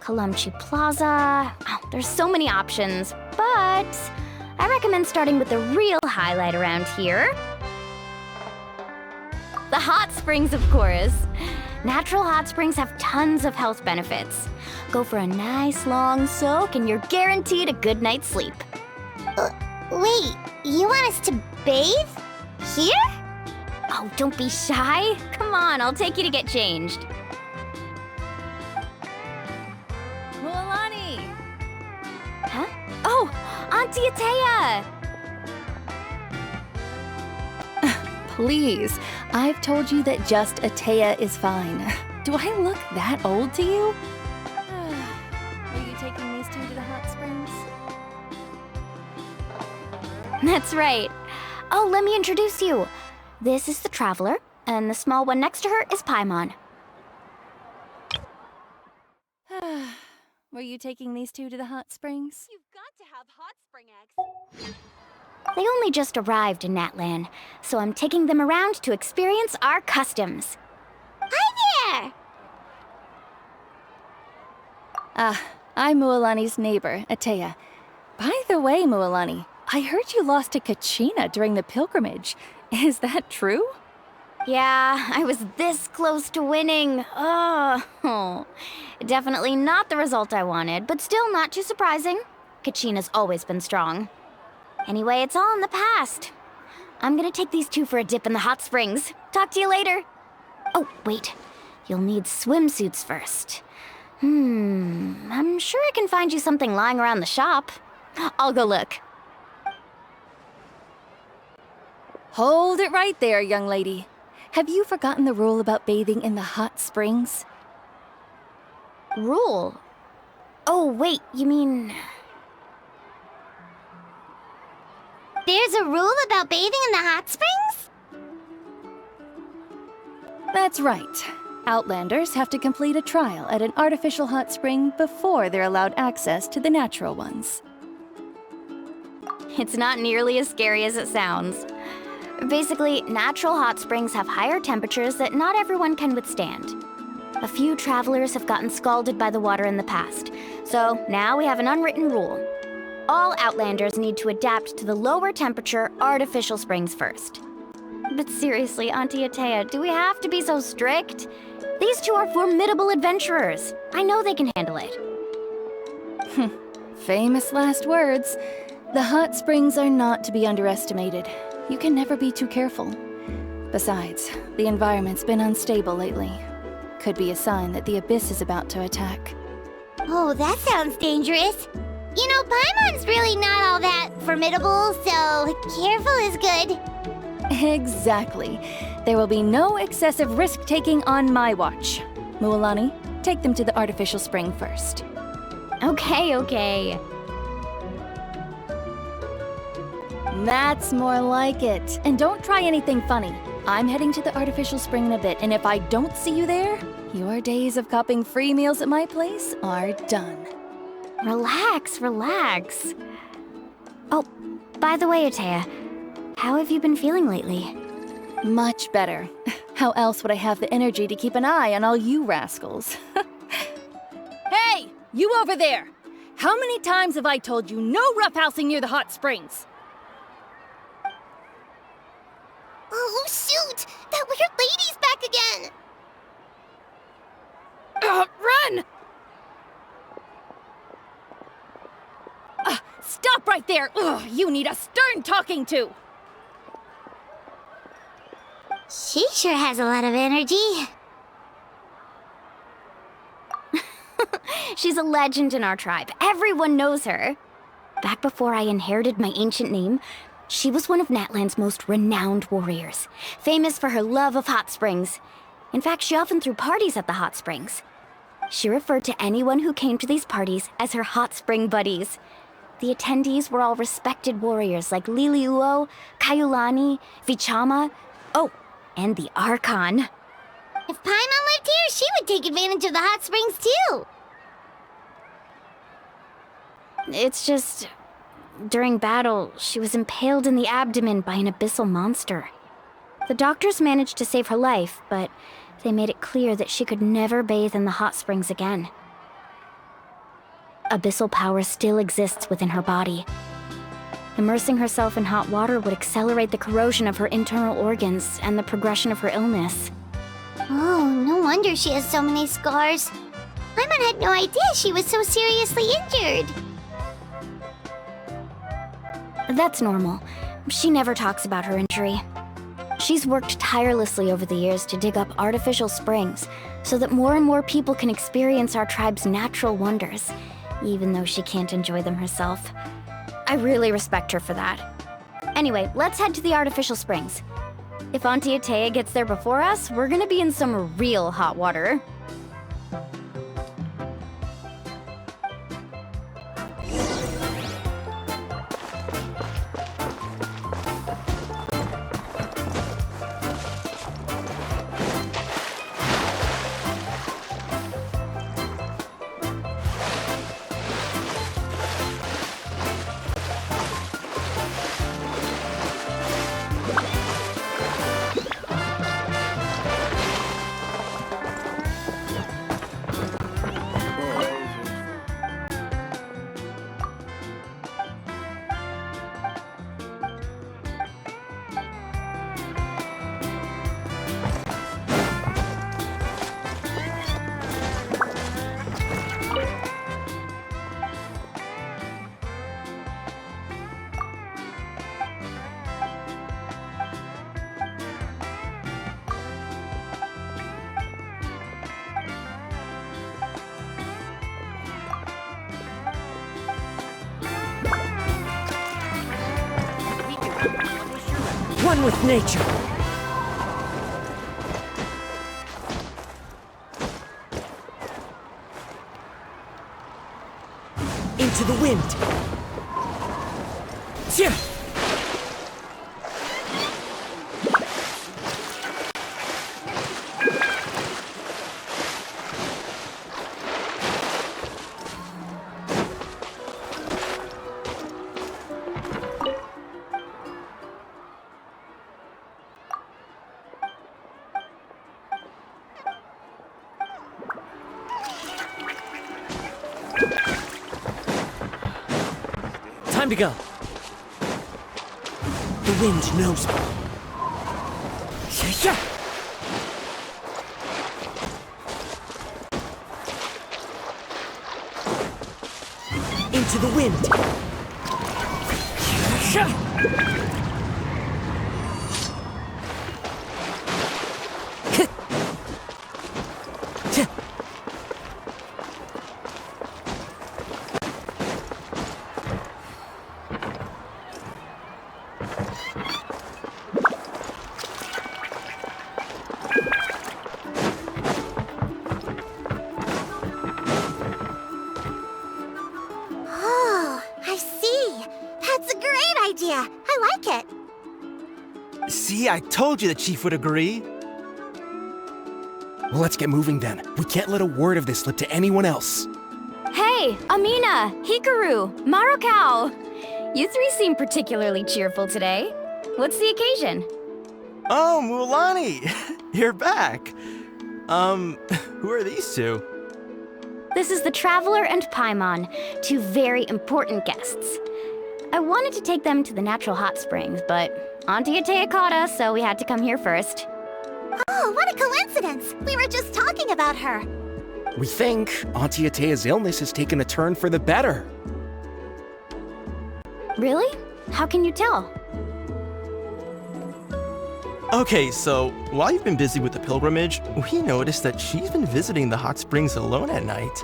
Kalamchi Plaza. Oh, there's so many options, but I recommend starting with the real highlight around here. The hot springs, of course. Natural hot springs have tons of health benefits. Go for a nice long soak and you're guaranteed a good night's sleep. Wait, you want us to bathe? Here? Oh, don't be shy. Come on, I'll take you to get changed. Mualani! Huh? Oh, Auntie Atea! Please, I've told you that just Atea is fine. Do I look that old to you? Are you taking these two to the hot springs? That's right. Oh, let me introduce you. This is the Traveler, and the small one next to her is Paimon. Were you taking these two to the hot springs? You've got to have hot spring eggs. They only just arrived in Natlan, so I'm taking them around to experience our customs. Hi there! I'm Mualani's neighbor, Atea. By the way, Mualani, I heard you lost to Kachina during the pilgrimage. Is that true? Yeah, I was this close to winning. Oh, definitely not the result I wanted, but still not too surprising. Kachina's always been strong. Anyway, it's all in the past. I'm gonna take these two for a dip in the hot springs. Talk to you later. Oh, wait. You'll need swimsuits first. I'm sure I can find you something lying around the shop. I'll go look. Hold it right there, young lady. Have you forgotten the rule about bathing in the hot springs? Rule? Oh, wait, you mean... There's a rule about bathing in the hot springs? That's right. Outlanders have to complete a trial at an artificial hot spring before they're allowed access to the natural ones. It's not nearly as scary as it sounds. Basically, natural hot springs have higher temperatures that not everyone can withstand. A few travelers have gotten scalded by the water in the past, so now we have an unwritten rule. All Outlanders need to adapt to the lower temperature artificial springs first. But seriously, Auntie Atea, do we have to be so strict? These two are formidable adventurers. I know they can handle it. Famous last words. The hot springs are not to be underestimated. You can never be too careful. Besides, the environment's been unstable lately. Could be a sign that the abyss is about to attack. Oh, that sounds dangerous. You know, Paimon's really not all that formidable, so careful is good. Exactly. There will be no excessive risk-taking on my watch. Mualani, take them to the artificial spring first. Okay. That's more like it. And don't try anything funny. I'm heading to the artificial spring in a bit, and if I don't see you there, your days of copping free meals at my place are done. Relax. Oh, by the way, Atea, how have you been feeling lately? Much better. How else would I have the energy to keep an eye on all you rascals? Hey, you over there! How many times have I told you no roughhousing near the hot springs? Oh, shoot! That weird lady's back again! Run! Stop right there! Ugh, you need a stern talking to! She sure has a lot of energy. She's a legend in our tribe. Everyone knows her. Back before I inherited my ancient name, she was one of Natlan's most renowned warriors, famous for her love of hot springs. In fact, she often threw parties at the hot springs. She referred to anyone who came to these parties as her hot spring buddies. The attendees were all respected warriors like Liliuo, Kaiulani, Vichama, oh, and the Archon. If Paimon lived here, she would take advantage of the hot springs too. It's just, during battle, she was impaled in the abdomen by an abyssal monster. The doctors managed to save her life, but they made it clear that she could never bathe in the hot springs again. Abyssal power still exists within her body. Immersing herself in hot water would accelerate the corrosion of her internal organs and the progression of her illness. Oh, no wonder she has so many scars. Paimon had no idea she was so seriously injured. That's normal. She never talks about her injury. She's worked tirelessly over the years to dig up artificial springs so that more and more people can experience our tribe's natural wonders, even though she can't enjoy them herself. I really respect her for that. Anyway, let's head to the artificial springs. If Auntie Atea gets there before us, we're gonna be in some real hot water. One with nature. Into the wind. Yeah. Time to go. The wind knows me. Yeah. Into the wind. Yeah. Oh, I see. That's a great idea. I like it. See, I told you the chief would agree. Well, let's get moving then. We can't let a word of this slip to anyone else. Hey, Amina, Hikaru, Marukao! You three seem particularly cheerful today. What's the occasion? Oh, Mualani! You're back. Who are these two? This is the Traveler and Paimon, two very important guests. I wanted to take them to the natural hot springs, but Auntie Atea caught us, so we had to come here first. Oh, what a coincidence! We were just talking about her. We think Auntie Atea's illness has taken a turn for the better. Really? How can you tell? Okay, so while you've been busy with the pilgrimage, we noticed that she's been visiting the hot springs alone at night.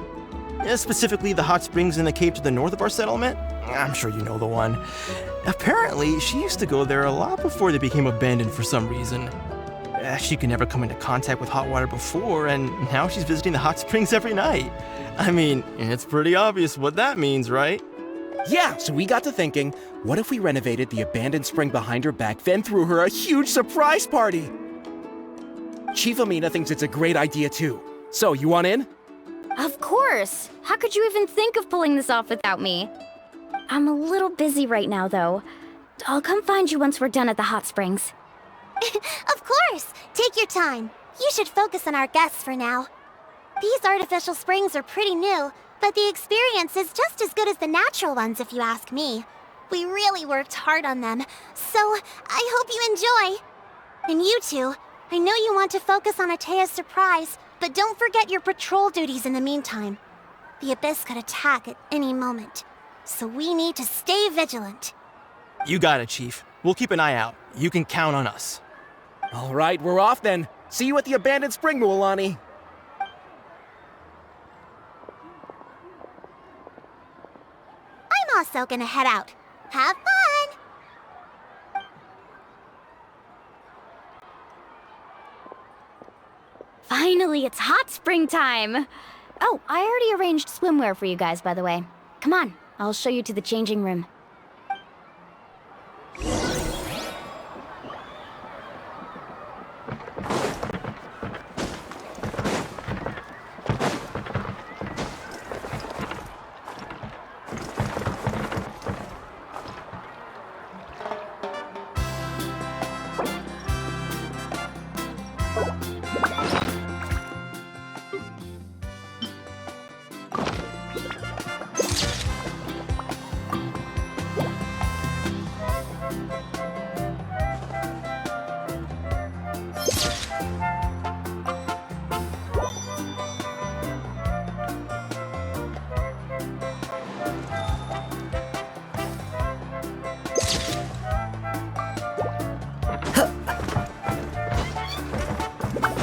Specifically, the hot springs in the cave to the north of our settlement. I'm sure you know the one. Apparently, she used to go there a lot before they became abandoned for some reason. She could never come into contact with hot water before, and now she's visiting the hot springs every night. I mean, it's pretty obvious what that means, right? Yeah, so we got to thinking, what if we renovated the abandoned spring behind her back, then threw her a huge surprise party? Chief Amina thinks it's a great idea too. So, you want in? Of course! How could you even think of pulling this off without me? I'm a little busy right now, though. I'll come find you once we're done at the hot springs. Of course! Take your time. You should focus on our guests for now. These artificial springs are pretty new, but the experience is just as good as the natural ones if you ask me. We really worked hard on them, so I hope you enjoy. And you two, I know you want to focus on Atea's surprise, but don't forget your patrol duties in the meantime. The Abyss could attack at any moment, so we need to stay vigilant. You got it, Chief. We'll keep an eye out. You can count on us. All right, we're off then. See you at the abandoned spring, Mualani. I'm also gonna head out. Have fun! Finally, it's hot spring time! Oh, I already arranged swimwear for you guys, by the way. Come on, I'll show you to the changing room.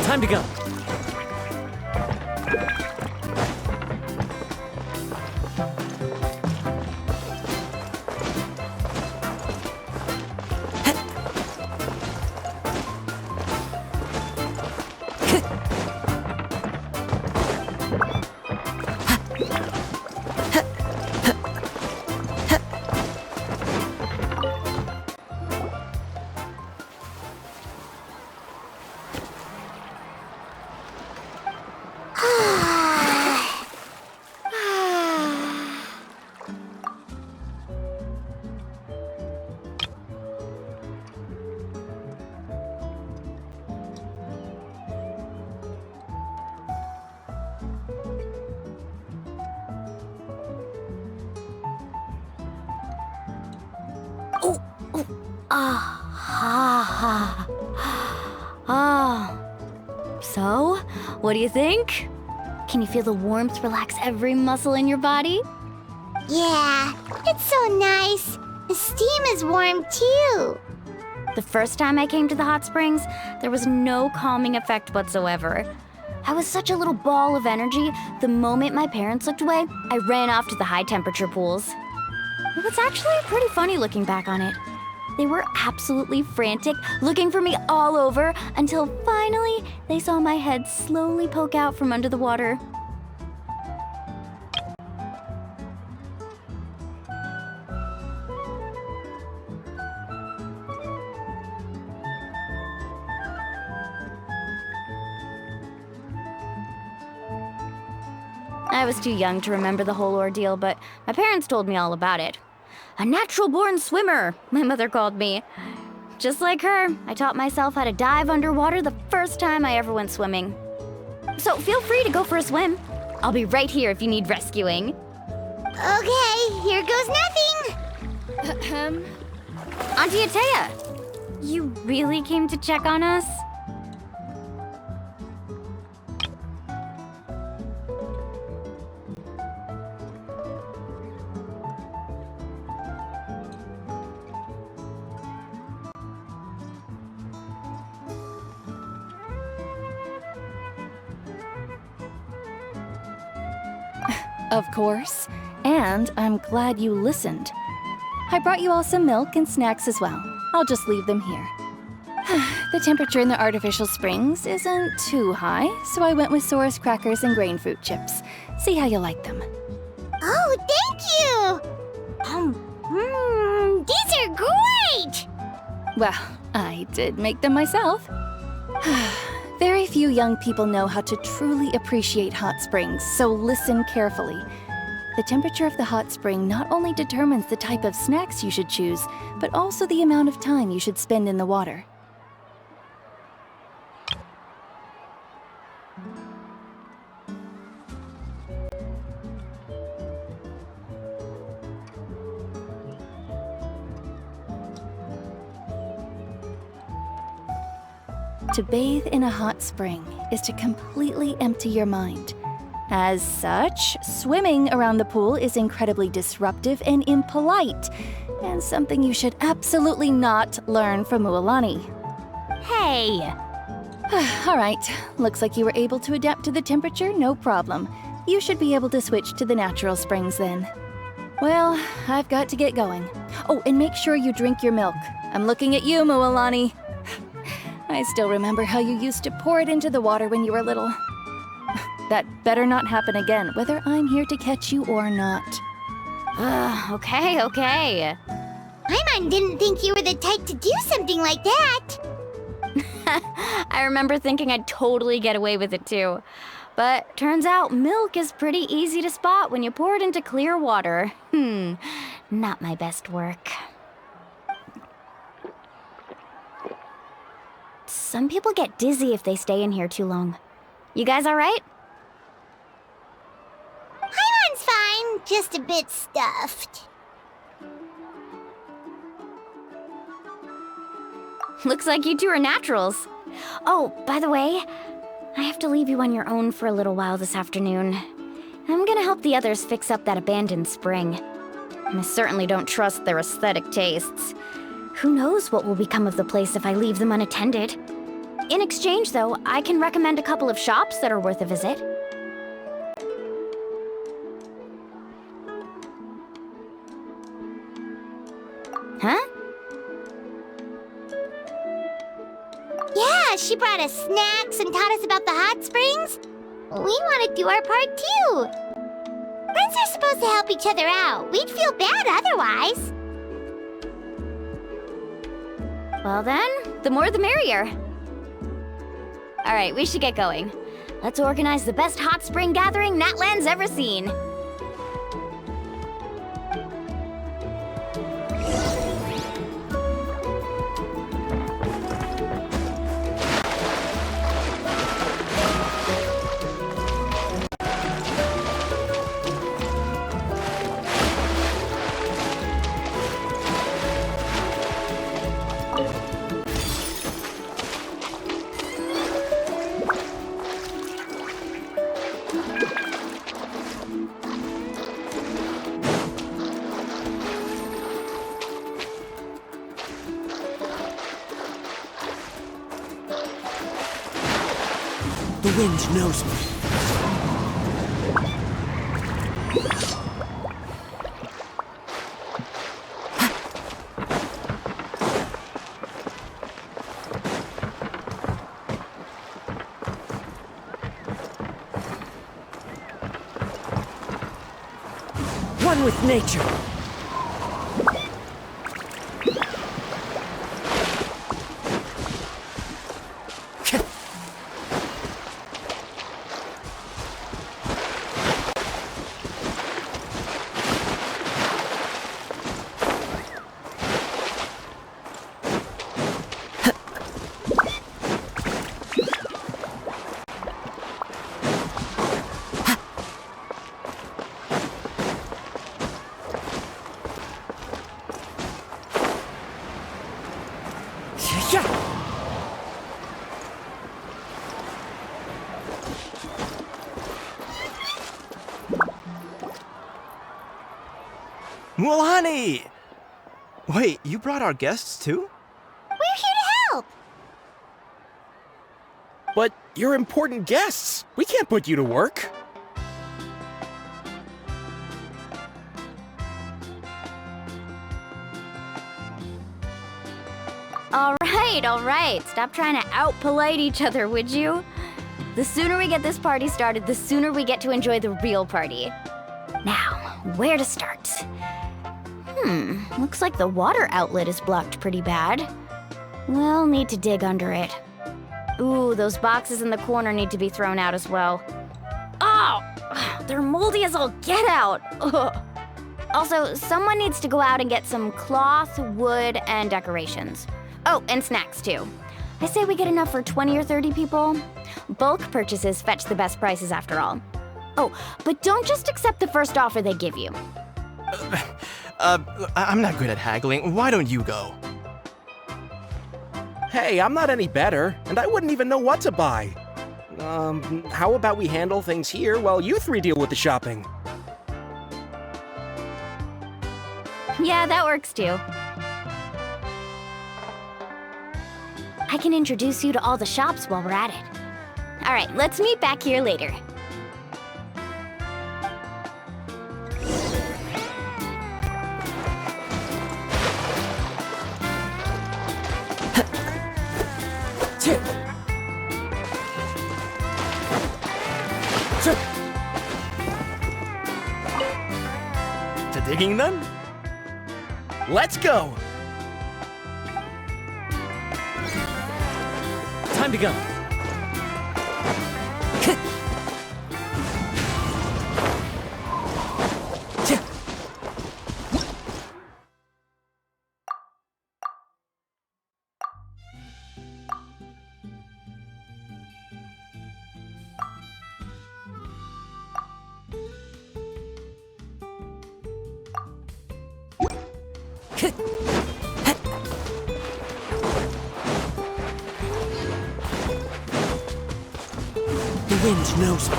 Time to go. So, what do you think? Can you feel the warmth relax every muscle in your body? Yeah, it's so nice. The steam is warm too. The first time I came to the hot springs, there was no calming effect whatsoever. I was such a little ball of energy, the moment my parents looked away, I ran off to the high temperature pools. It was actually pretty funny looking back on it. They were absolutely frantic, looking for me all over, until finally they saw my head slowly poke out from under the water. I was too young to remember the whole ordeal, but my parents told me all about it. A natural-born swimmer, my mother called me. Just like her, I taught myself how to dive underwater the first time I ever went swimming. So feel free to go for a swim. I'll be right here if you need rescuing. Okay, here goes nothing. Auntie Atea! You really came to check on us? Of course. And I'm glad you listened. I brought you all some milk and snacks as well. I'll just leave them here. The temperature in the artificial springs isn't too high, so I went with Saurus crackers and grain fruit chips. See how you like them. Oh, thank you! These are great! Well, I did make them myself. Very few young people know how to truly appreciate hot springs, so listen carefully. The temperature of the hot spring not only determines the type of snacks you should choose, but also the amount of time you should spend in the water. To bathe in a hot spring is to completely empty your mind. As such, swimming around the pool is incredibly disruptive and impolite, and something you should absolutely not learn from Mualani. Hey! All right, looks like you were able to adapt to the temperature, no problem. You should be able to switch to the natural springs then. Well, I've got to get going. Oh, and make sure you drink your milk. I'm looking at you, Mualani. I still remember how you used to pour it into the water when you were little. That better not happen again, whether I'm here to catch you or not. Okay. Paimon didn't think you were the type to do something like that. I remember thinking I'd totally get away with it too. But turns out milk is pretty easy to spot when you pour it into clear water. Not my best work. Some people get dizzy if they stay in here too long. You guys all right? Paimon's fine, just a bit stuffed. Looks like you two are naturals. Oh, by the way, I have to leave you on your own for a little while this afternoon. I'm gonna help the others fix up that abandoned spring. I certainly don't trust their aesthetic tastes. Who knows what will become of the place if I leave them unattended? In exchange, though, I can recommend a couple of shops that are worth a visit. Huh? Yeah, she brought us snacks and taught us about the hot springs. We want to do our part too. Friends are supposed to help each other out. We'd feel bad otherwise. Well then, the more the merrier. All right, we should get going. Let's organize the best hot spring gathering Natlan's ever seen. The wind knows me. One with nature. Mualani! Wait, you brought our guests too? We're here to help! But you're important guests. We can't put you to work. All right. Stop trying to out-polite each other, would you? The sooner we get this party started, the sooner we get to enjoy the real party. Now, where to start? Looks like the water outlet is blocked pretty bad. We'll need to dig under it. Ooh, those boxes in the corner need to be thrown out as well. Oh! They're moldy as all get out! Ugh. Also, someone needs to go out and get some cloth, wood, and decorations. Oh, and snacks too. I say we get enough for 20 or 30 people. Bulk purchases fetch the best prices after all. Oh, but don't just accept the first offer they give you. I'm not good at haggling. Why don't you go? Hey, I'm not any better, and I wouldn't even know what to buy. How about we handle things here while you three deal with the shopping? Yeah, that works too. I can introduce you to all the shops while we're at it. All right, let's meet back here later. To digging then? Let's go! Time to go. The wind knows me.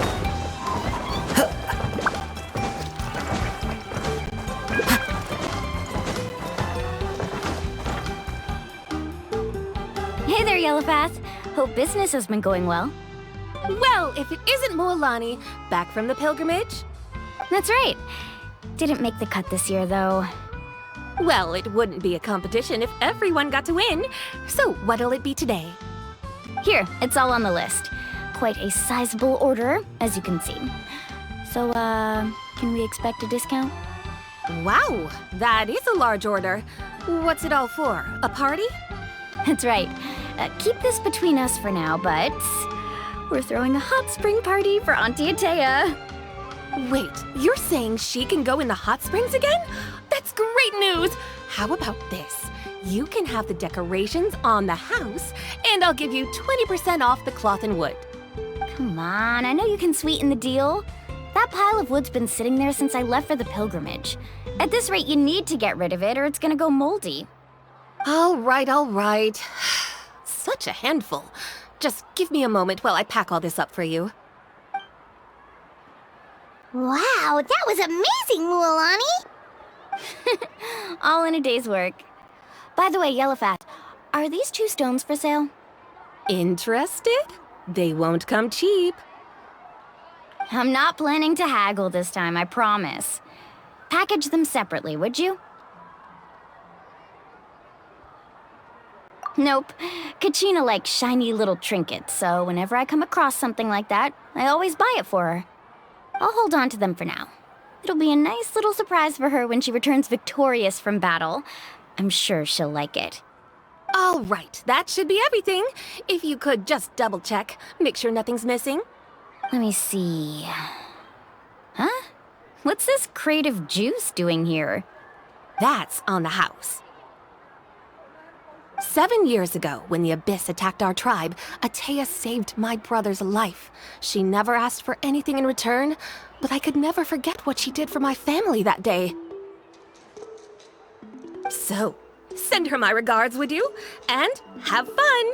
Hey there, Yellowpath. Hope business has been going well. Well, if it isn't Mualani, back from the pilgrimage? That's right. Didn't make the cut this year, though. Well, it wouldn't be a competition if everyone got to win. So what'll it be today? Here, it's all on the list. Quite a sizable order, as you can see. So, can we expect a discount? Wow, that is a large order. What's it all for? A party? That's right. Keep this between us for now, but we're throwing a hot spring party for Auntie Atea. Wait, you're saying she can go in the hot springs again? That's great news! How about this? You can have the decorations on the house, and I'll give you 20% off the cloth and wood. Come on, I know you can sweeten the deal. That pile of wood's been sitting there since I left for the pilgrimage. At this rate, you need to get rid of it or it's gonna go moldy. All right. Such a handful. Just give me a moment while I pack all this up for you. Wow, that was amazing, Mualani! All in a day's work. By the way, Yellowpath, are these 2 stones for sale? Interested? They won't come cheap. I'm not planning to haggle this time, I promise. Package them separately, would you? Nope. Kachina likes shiny little trinkets, so whenever I come across something like that, I always buy it for her. I'll hold on to them for now. It'll be a nice little surprise for her when she returns victorious from battle. I'm sure she'll like it. All right, that should be everything. If you could just double check, make sure nothing's missing. Let me see. Huh? What's this crate of juice doing here? That's on the house. 7 years ago, when the Abyss attacked our tribe, Atea saved my brother's life. She never asked for anything in return, but I could never forget what she did for my family that day. So, send her my regards, would you? And have fun!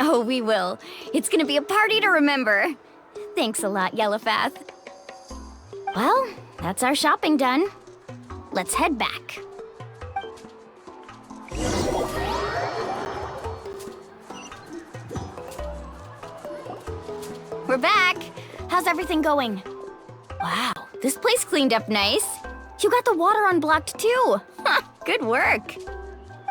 Oh, we will. It's gonna be a party to remember. Thanks a lot, Yellowpath. Well, that's our shopping done. let's head back. We're back. How's everything going? Wow, this place cleaned up nice. You got the water unblocked too. Good work.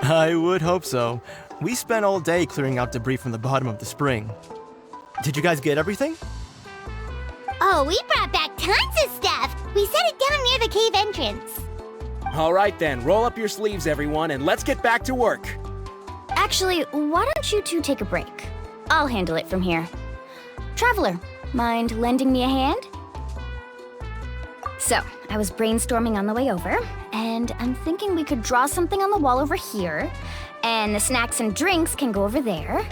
I would hope so. We spent all day clearing out debris from the bottom of the spring. Did you guys get everything? Oh, we brought back tons of stuff. We set it down near the cave entrance. All right then, roll up your sleeves, everyone, and let's get back to work. Actually, why don't you two take a break? I'll handle it from here. Traveler, mind lending me a hand? So, I was brainstorming on the way over, and I'm thinking we could draw something on the wall over here, and the snacks and drinks can go over there.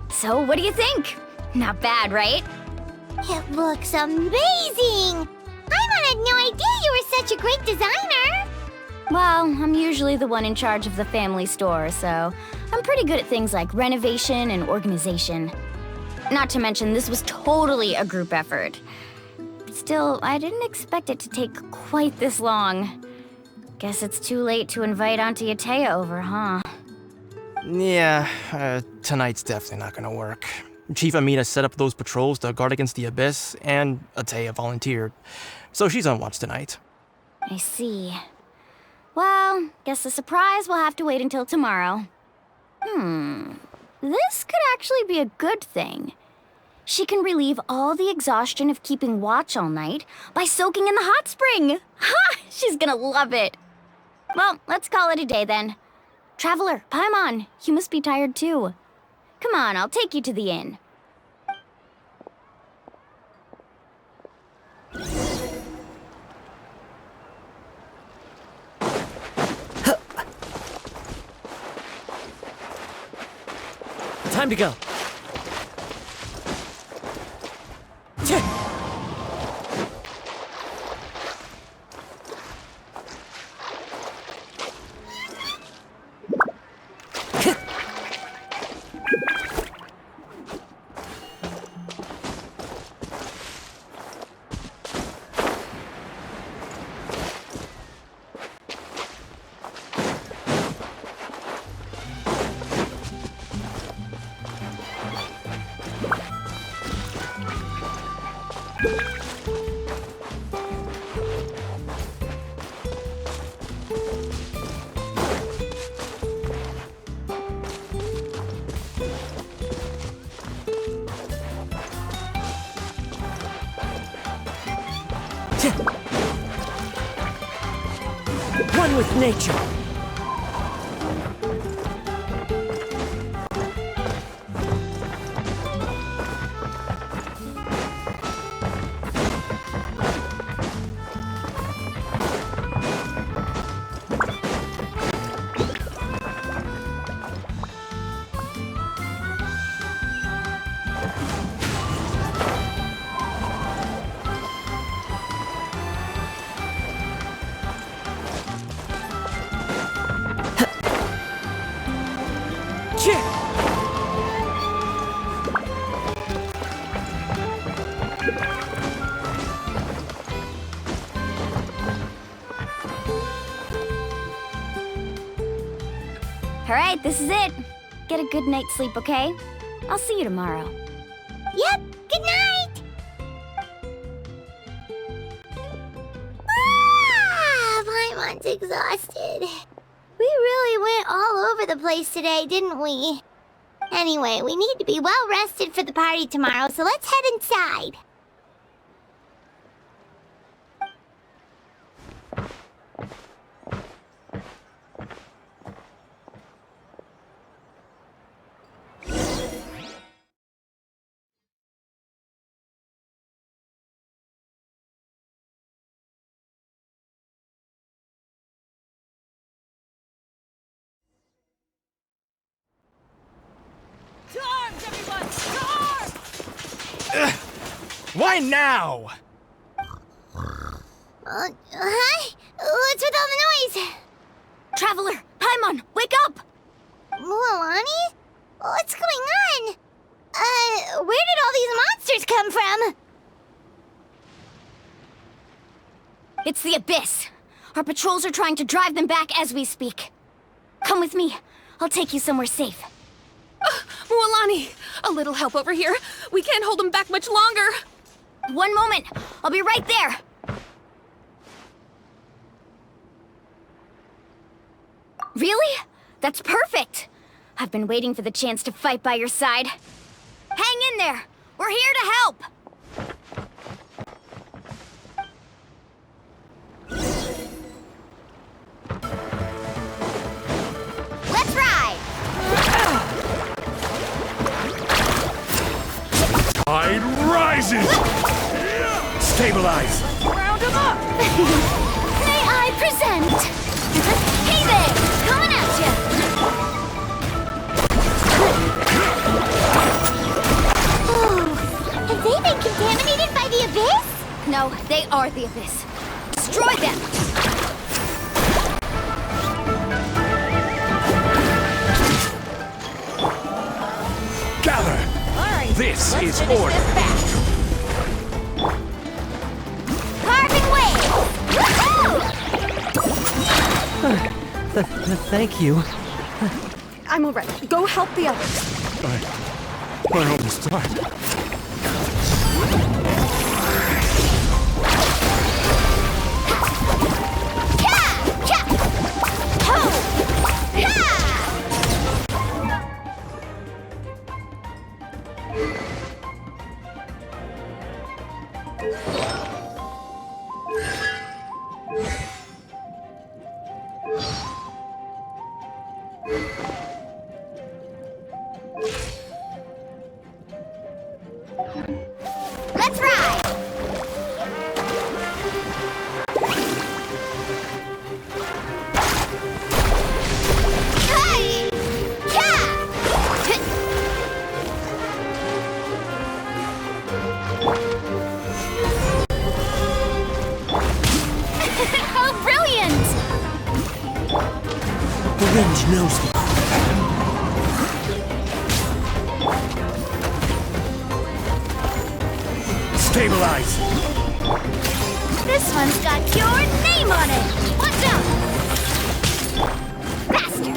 So, what do you think? Not bad, right? It looks amazing! Paimon had no idea you were such a great designer! Well, I'm usually the one in charge of the family store, so I'm pretty good at things like renovation and organization. Not to mention, this was totally a group effort. Still, I didn't expect it to take quite this long. Guess it's too late to invite Auntie Atea over, huh? Yeah, tonight's definitely not gonna work. Chief Amina set up those patrols to guard against the Abyss, and Atea volunteered. So she's on watch tonight. I see. Well, guess the surprise will have to wait until tomorrow. This could actually be a good thing. She can relieve all the exhaustion of keeping watch all night by soaking in the hot spring. Ha! She's gonna love it. Well, let's call it a day then. Traveler, Paimon, you must be tired too. Come on, I'll take you to the inn. Time to go. One with nature. All right, this is it. Get a good night's sleep, okay? I'll see you tomorrow. Yep, good night! Paimon's exhausted. We really went all over the place today, didn't we? Anyway, we need to be well rested for the party tomorrow, so let's head inside. To arms, everyone! To arms! Why now? Hi? What's with all the noise? Traveler, Paimon, wake up! Mualani? It's the Abyss. Our patrols are trying to drive them back as we speak. Come with me. I'll take you somewhere safe. Mualani! A little help over here. We can't hold them back much longer. One moment. I'll be right there. Really? That's perfect! I've been waiting for the chance to fight by your side. Hang in there! We're here to help! Let's ride! Tide rises! Stabilize! Round him up! May I present? Hey there! Coming at ya! Oh, have they been contaminated by the Abyss? No, they are the Abyss. Destroy them! Gather! This is order! Carving waves! Thank you. I'm alright. Go help the others. I almost died. Let's ride! Hey! How brilliant! The wind knows me. Stabilize! This one's got your name on it! Watch out! Faster!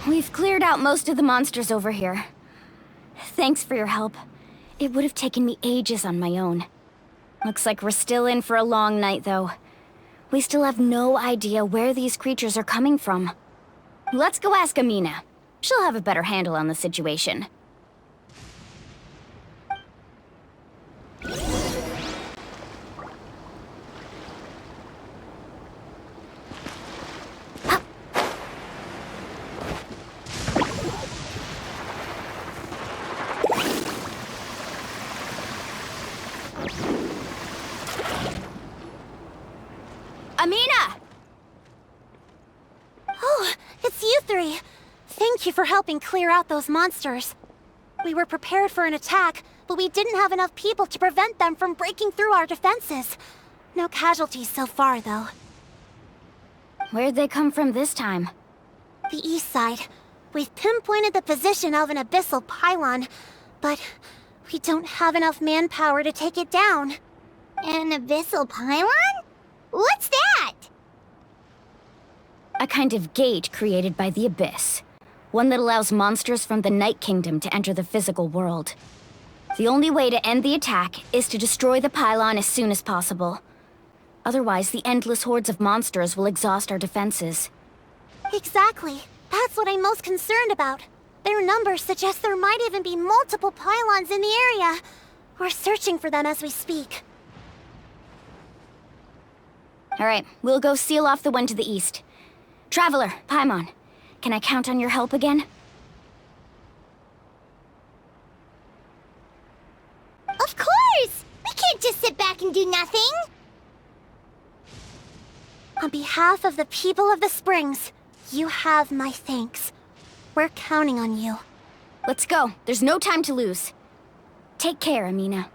We've cleared out most of the monsters over here. Thanks for your help. It would have taken me ages on my own. Looks like we're still in for a long night, though. We still have no idea where these creatures are coming from. Let's go ask Amina. She'll have a better handle on the situation. Amina! Oh, it's you three. Thank you for helping clear out those monsters. We were prepared for an attack, but we didn't have enough people to prevent them from breaking through our defenses. No casualties so far, though. Where'd they come from this time? The east side. We've pinpointed the position of an abyssal pylon, but we don't have enough manpower to take it down. An abyssal pylon? What's that? A kind of gate created by the Abyss. One that allows monsters from the Night Kingdom to enter the physical world. The only way to end the attack is to destroy the pylon as soon as possible. Otherwise, the endless hordes of monsters will exhaust our defenses. Exactly. That's what I'm most concerned about. Their numbers suggest there might even be multiple pylons in the area. We're searching for them as we speak. Alright, we'll go seal off the one to the east. Traveler, Paimon, can I count on your help again? Of course! We can't just sit back and do nothing! On behalf of the people of the Springs, you have my thanks. We're counting on you. Let's go. There's no time to lose. Take care, Amina.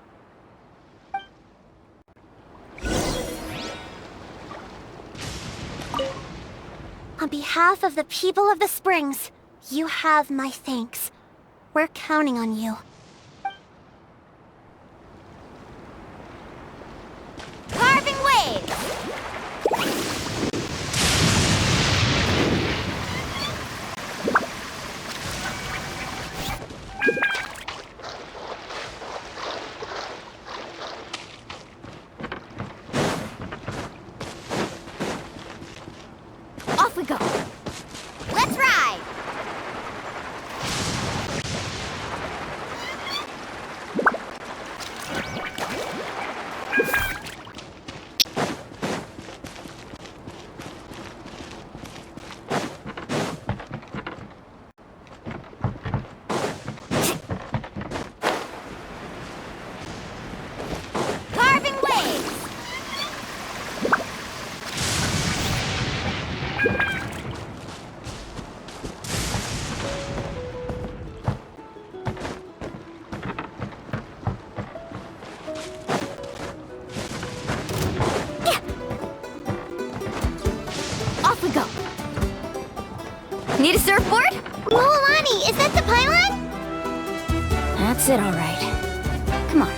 On behalf of the people of the Springs, you have my thanks. We're counting on you. Carving waves! Off we go. Let's ride! Carving waves! Off we go. Need a surfboard? Mualani, is that the pylon? That's it, all right. Come on,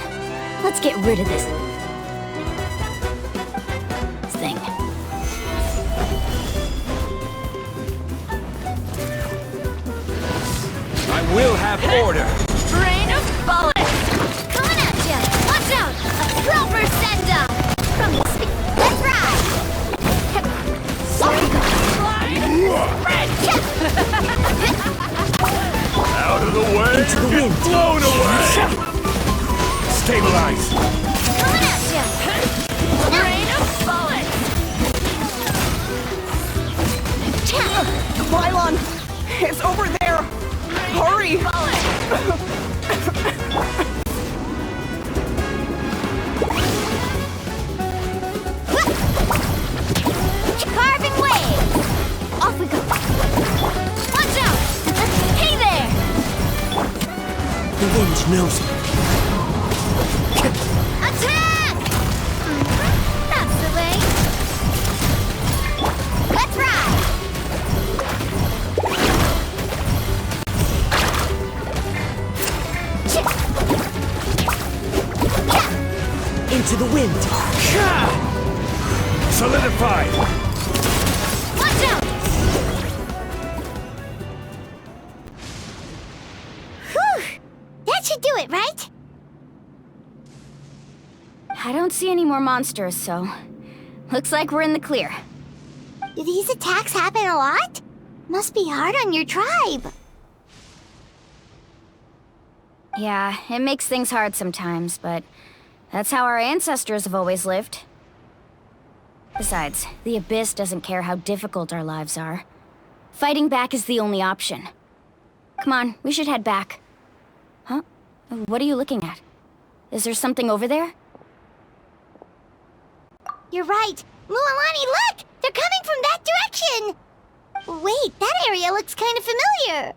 let's get rid of this thing. I will have order. Rain of bullets! Coming at ya! Watch out! A proper send-up! From the speed. Let's ride! Off we go! Red! Out of the way! Into the wind. Blown away! Stabilize! Coming at ya! Rain of bullets! The pylon! It's over there! Hurry! Carving waves! Off we go! Watch out! Hey there! The wind knows me. Attack! That's the way. Let's ride! Into the wind. Solidified! Watch out! Whew! That should do it, right? I don't see any more monsters, so looks like we're in the clear. Do these attacks happen a lot? Must be hard on your tribe. Yeah, it makes things hard sometimes, but that's how our ancestors have always lived. Besides, the Abyss doesn't care how difficult our lives are. Fighting back is the only option. Come on, we should head back. Huh? What are you looking at? Is there something over there? You're right. Mualani, look! They're coming from that direction! Wait, that area looks kind of familiar.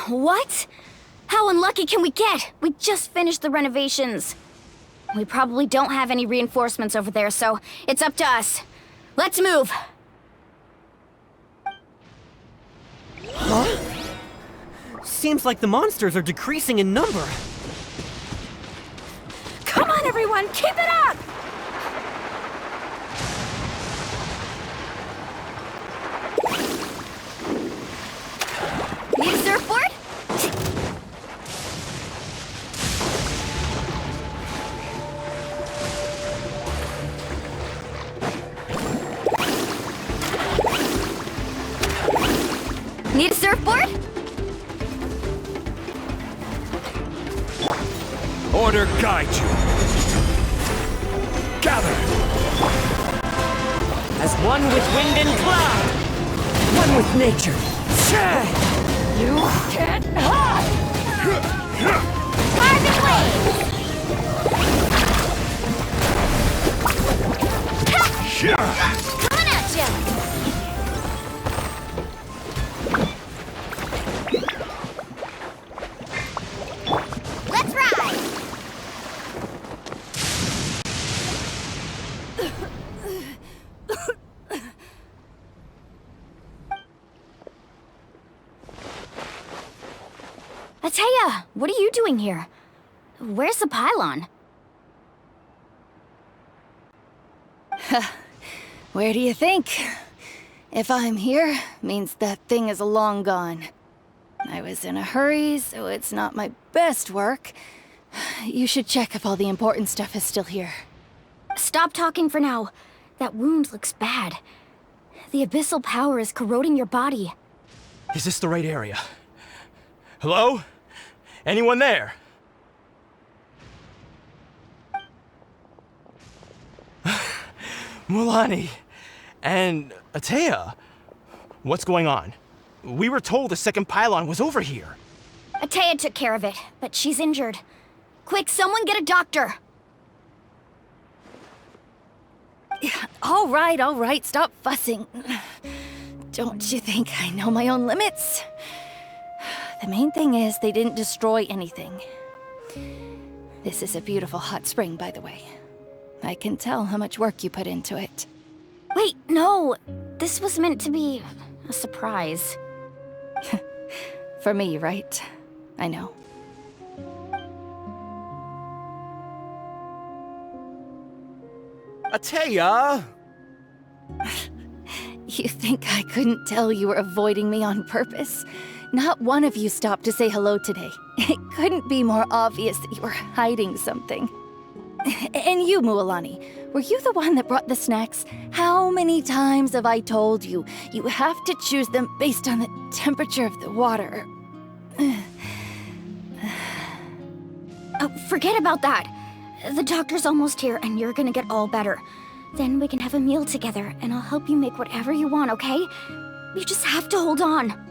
What? How unlucky can we get? We just finished the renovations. We probably don't have any reinforcements over there, so it's up to us. Let's move! Huh? Seems like the monsters are decreasing in number. Come on, everyone, keep it up! Need a surfboard? Need a surfboard? Order guide you. Gather. As one with wind and cloud. One with nature. You can't hide! Carving waves! Coming at ya! Let's ride! Ateya, what are you doing here? Where's the pylon? Where do you think? If I'm here, means that thing is long gone. I was in a hurry, so it's not my best work. You should check if all the important stuff is still here. Stop talking for now. That wound looks bad. The abyssal power is corroding your body. Is this the right area? Hello? Anyone there? Mualani and Ateya. What's going on? We were told the second pylon was over here. Ateya took care of it, but she's injured. Quick, someone get a doctor! All right, stop fussing. Don't you think I know my own limits? The main thing is they didn't destroy anything. This is a beautiful hot spring, by the way. I can tell how much work you put into it. Wait, no! This was meant to be a surprise. For me, right? I know. Ateya! You think I couldn't tell you were avoiding me on purpose? Not one of you stopped to say hello today. It couldn't be more obvious that you were hiding something. And you, Mualani, were you the one that brought the snacks? How many times have I told you, you have to choose them based on the temperature of the water? Oh, forget about that. The doctor's almost here, and you're gonna get all better. Then we can have a meal together, and I'll help you make whatever you want, okay? You just have to hold on.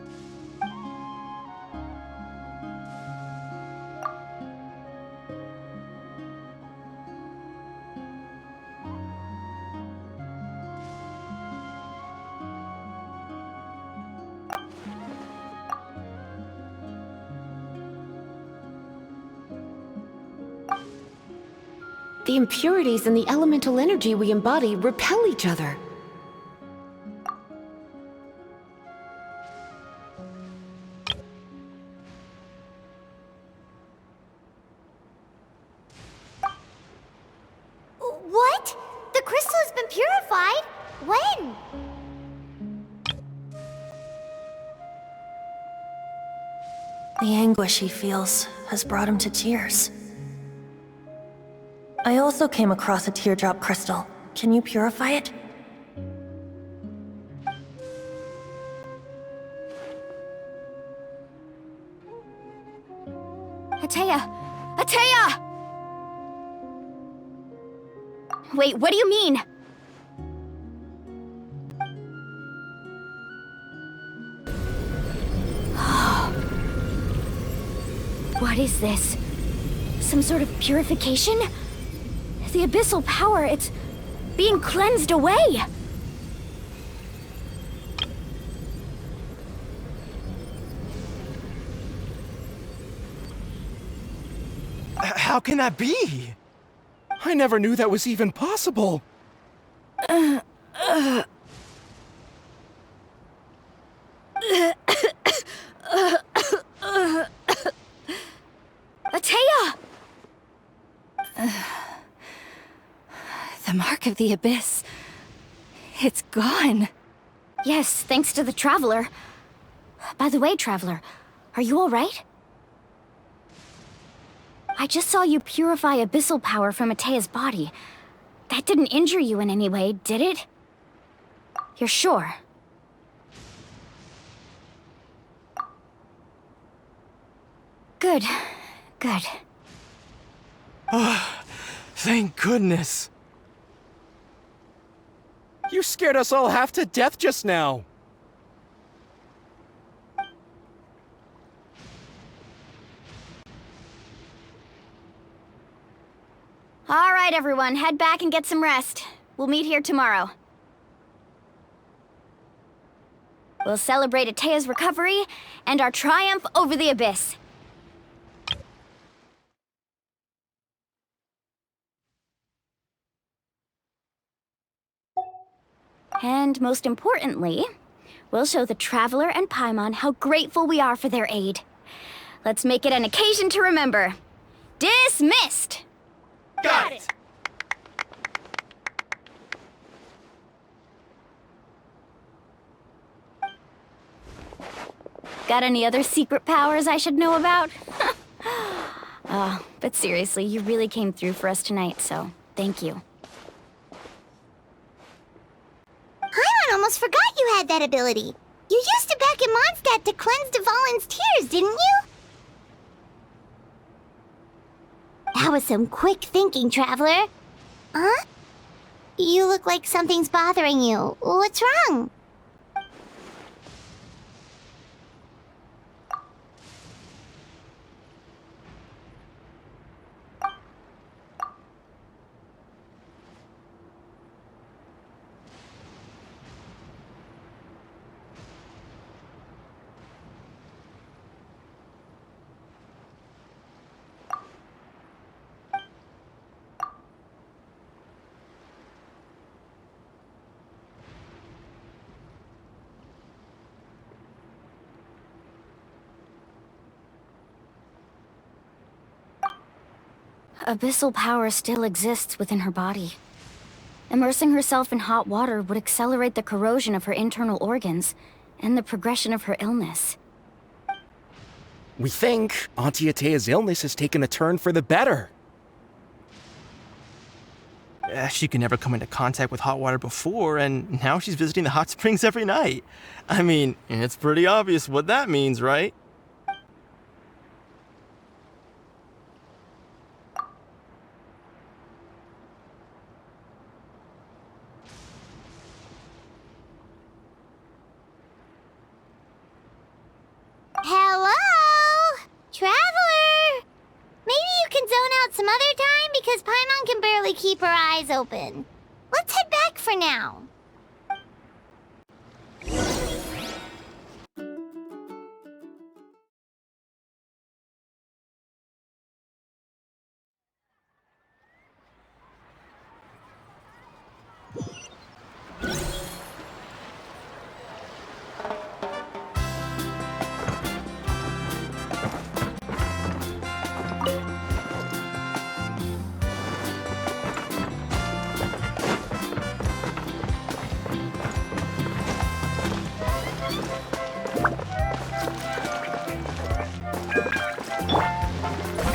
The impurities in the elemental energy we embody repel each other. What? The crystal has been purified? When? The anguish he feels has brought him to tears. I also came across a teardrop crystal. Can you purify it? Ateya! Ateya! Wait, what do you mean? What is this? Some sort of purification? The abyssal power, it's being cleansed away! How can that be? I never knew that was even possible. Ateya! The mark of the abyss. It's gone. Yes, thanks to the Traveler. By the way, Traveler, are you alright? I just saw you purify abyssal power from Ateya's body. That didn't injure you in any way, did it? You're sure? Good. Good. Thank goodness. You scared us all half to death just now. All right, everyone, head back and get some rest. We'll meet here tomorrow. We'll celebrate Ateya's recovery and our triumph over the abyss. And most importantly, we'll show the Traveler and Paimon how grateful we are for their aid. Let's make it an occasion to remember. Dismissed! Got it! Got any other secret powers I should know about? But seriously, you really came through for us tonight, so thank you. Paimon almost forgot you had that ability. You used it back in Mondstadt to cleanse Dvalin's tears, didn't you? That was some quick thinking, Traveler. Huh? You look like something's bothering you. What's wrong? Abyssal power still exists within her body. Immersing herself in hot water would accelerate the corrosion of her internal organs and the progression of her illness. We think Auntie Atea's illness has taken a turn for the better. She could never come into contact with hot water before, and now she's visiting the hot springs every night. I mean, it's pretty obvious what that means, right? Hello? Traveler? Maybe you can zone out some other time because Paimon can barely keep her eyes open. Let's head back for now.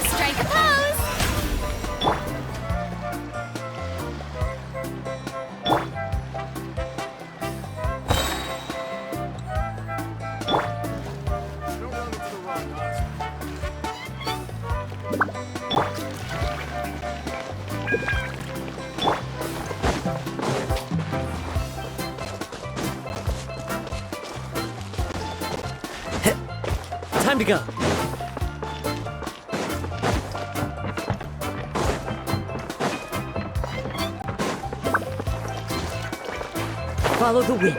Strike a pose! Time to go. Follow the wind.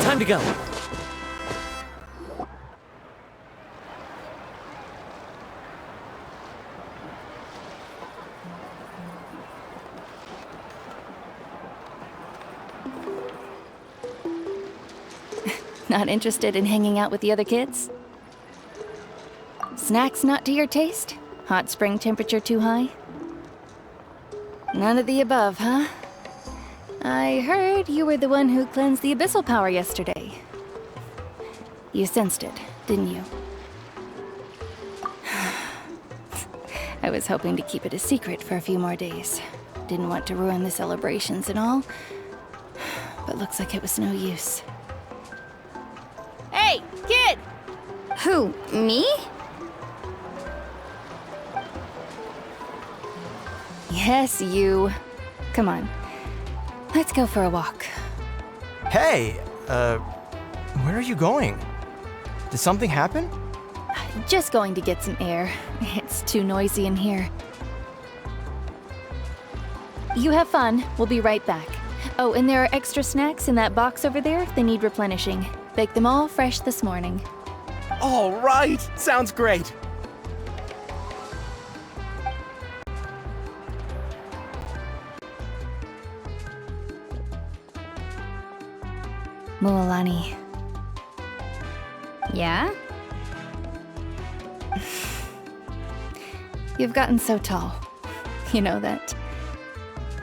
Time to go. Not interested in hanging out with the other kids? Snacks not to your taste? Hot spring temperature too high? None of the above, huh? I heard you were the one who cleansed the abyssal power yesterday. You sensed it, didn't you? I was hoping to keep it a secret for a few more days. Didn't want to ruin the celebrations and all. but looks like it was no use. Hey, kid! Who, me? Yes, you. Come on. Let's go for a walk. Hey, where are you going? Did something happen? Just going to get some air. It's too noisy in here. You have fun. We'll be right back. Oh, and there are extra snacks in that box over there if they need replenishing. Baked them all fresh this morning. All right, sounds great. Mualani. Yeah? You've gotten so tall. You know that.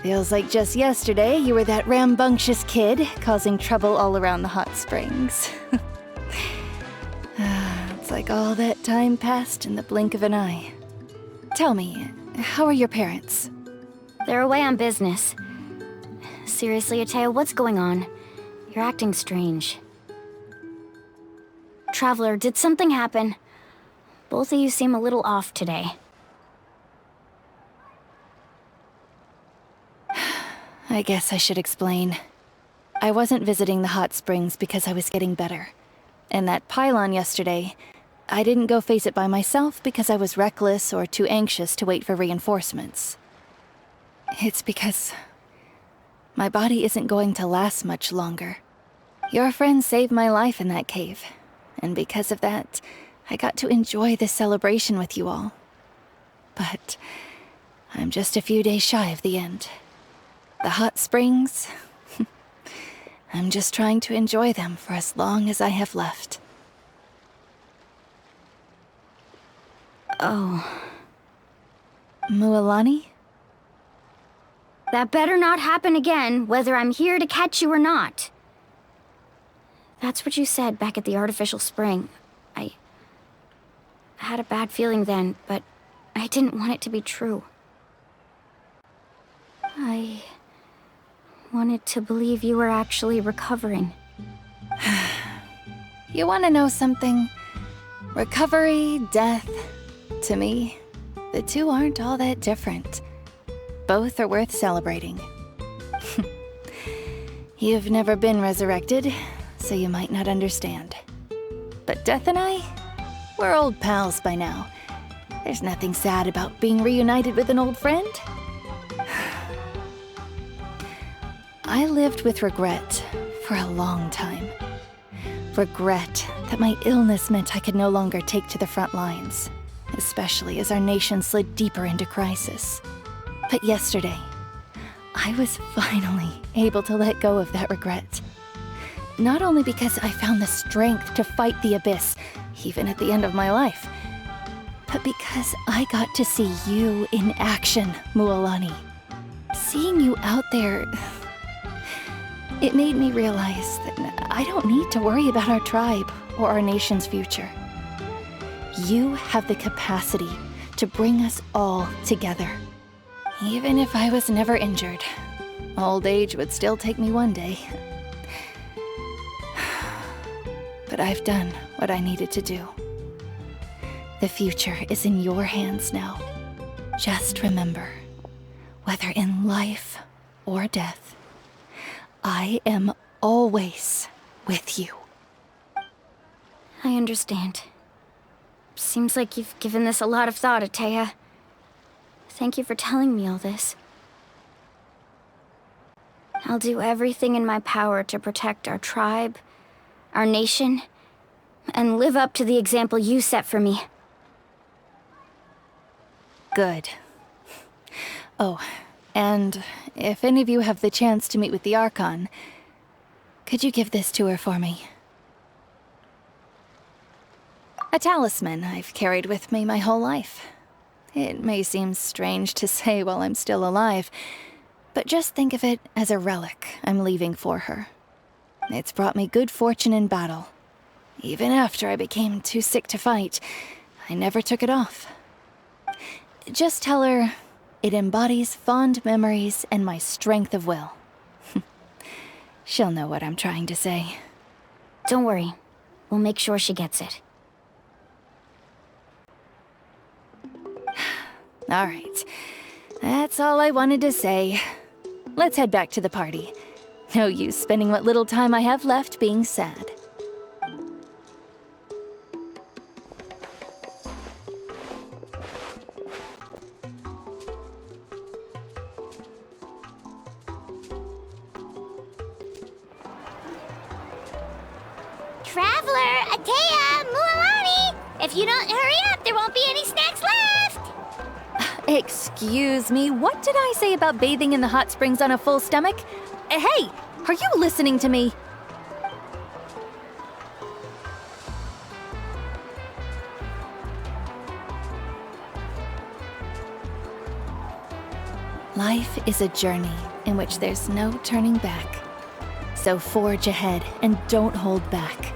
Feels like just yesterday you were that rambunctious kid causing trouble all around the hot springs. It's like all that time passed in the blink of an eye. Tell me, how are your parents? They're away on business. Seriously, Atea, what's going on? You're acting strange. Traveler, did something happen? Both of you seem a little off today. I guess I should explain. I wasn't visiting the hot springs because I was getting better. And that pylon yesterday, I didn't go face it by myself because I was reckless or too anxious to wait for reinforcements. It's because my body isn't going to last much longer. Your friend saved my life in that cave, and because of that, I got to enjoy this celebration with you all. But I'm just a few days shy of the end. The hot springs, I'm just trying to enjoy them for as long as I have left. Oh. Mualani? That better not happen again, whether I'm here to catch you or not. That's what you said back at the artificial spring. I had a bad feeling then, but I didn't want it to be true. I wanted to believe you were actually recovering. You want to know something? Recovery, death, to me, the two aren't all that different. Both are worth celebrating. You've never been resurrected, so you might not understand. But Death and I, we're old pals by now. There's nothing sad about being reunited with an old friend. I lived with regret for a long time. Regret that my illness meant I could no longer take to the front lines, especially as our nation slid deeper into crisis. But yesterday, I was finally able to let go of that regret. Not only because I found the strength to fight the abyss, even at the end of my life, but because I got to see you in action, Mualani. Seeing you out there, it made me realize that I don't need to worry about our tribe or our nation's future. You have the capacity to bring us all together. Even if I was never injured, old age would still take me one day. But I've done what I needed to do. The future is in your hands now. Just remember, whether in life or death, I am always with you. I understand. Seems like you've given this a lot of thought, Atea. Thank you for telling me all this. I'll do everything in my power to protect our tribe, our nation, and live up to the example you set for me. Good. Oh, and if any of you have the chance to meet with the Archon, could you give this to her for me? A talisman I've carried with me my whole life. It may seem strange to say while I'm still alive, but just think of it as a relic I'm leaving for her. It's brought me good fortune in battle. Even after I became too sick to fight, I never took it off. Just tell her it embodies fond memories and my strength of will. She'll know what I'm trying to say. Don't worry. We'll make sure she gets it. All right. That's all I wanted to say. Let's head back to the party. No use spending what little time I have left being sad. Traveler, Atea, Mualani! If you don't hurry up, there won't be any snacks left! Excuse me, what did I say about bathing in the hot springs on a full stomach? Hey, are you listening to me? Life is a journey in which there's no turning back. So forge ahead and don't hold back.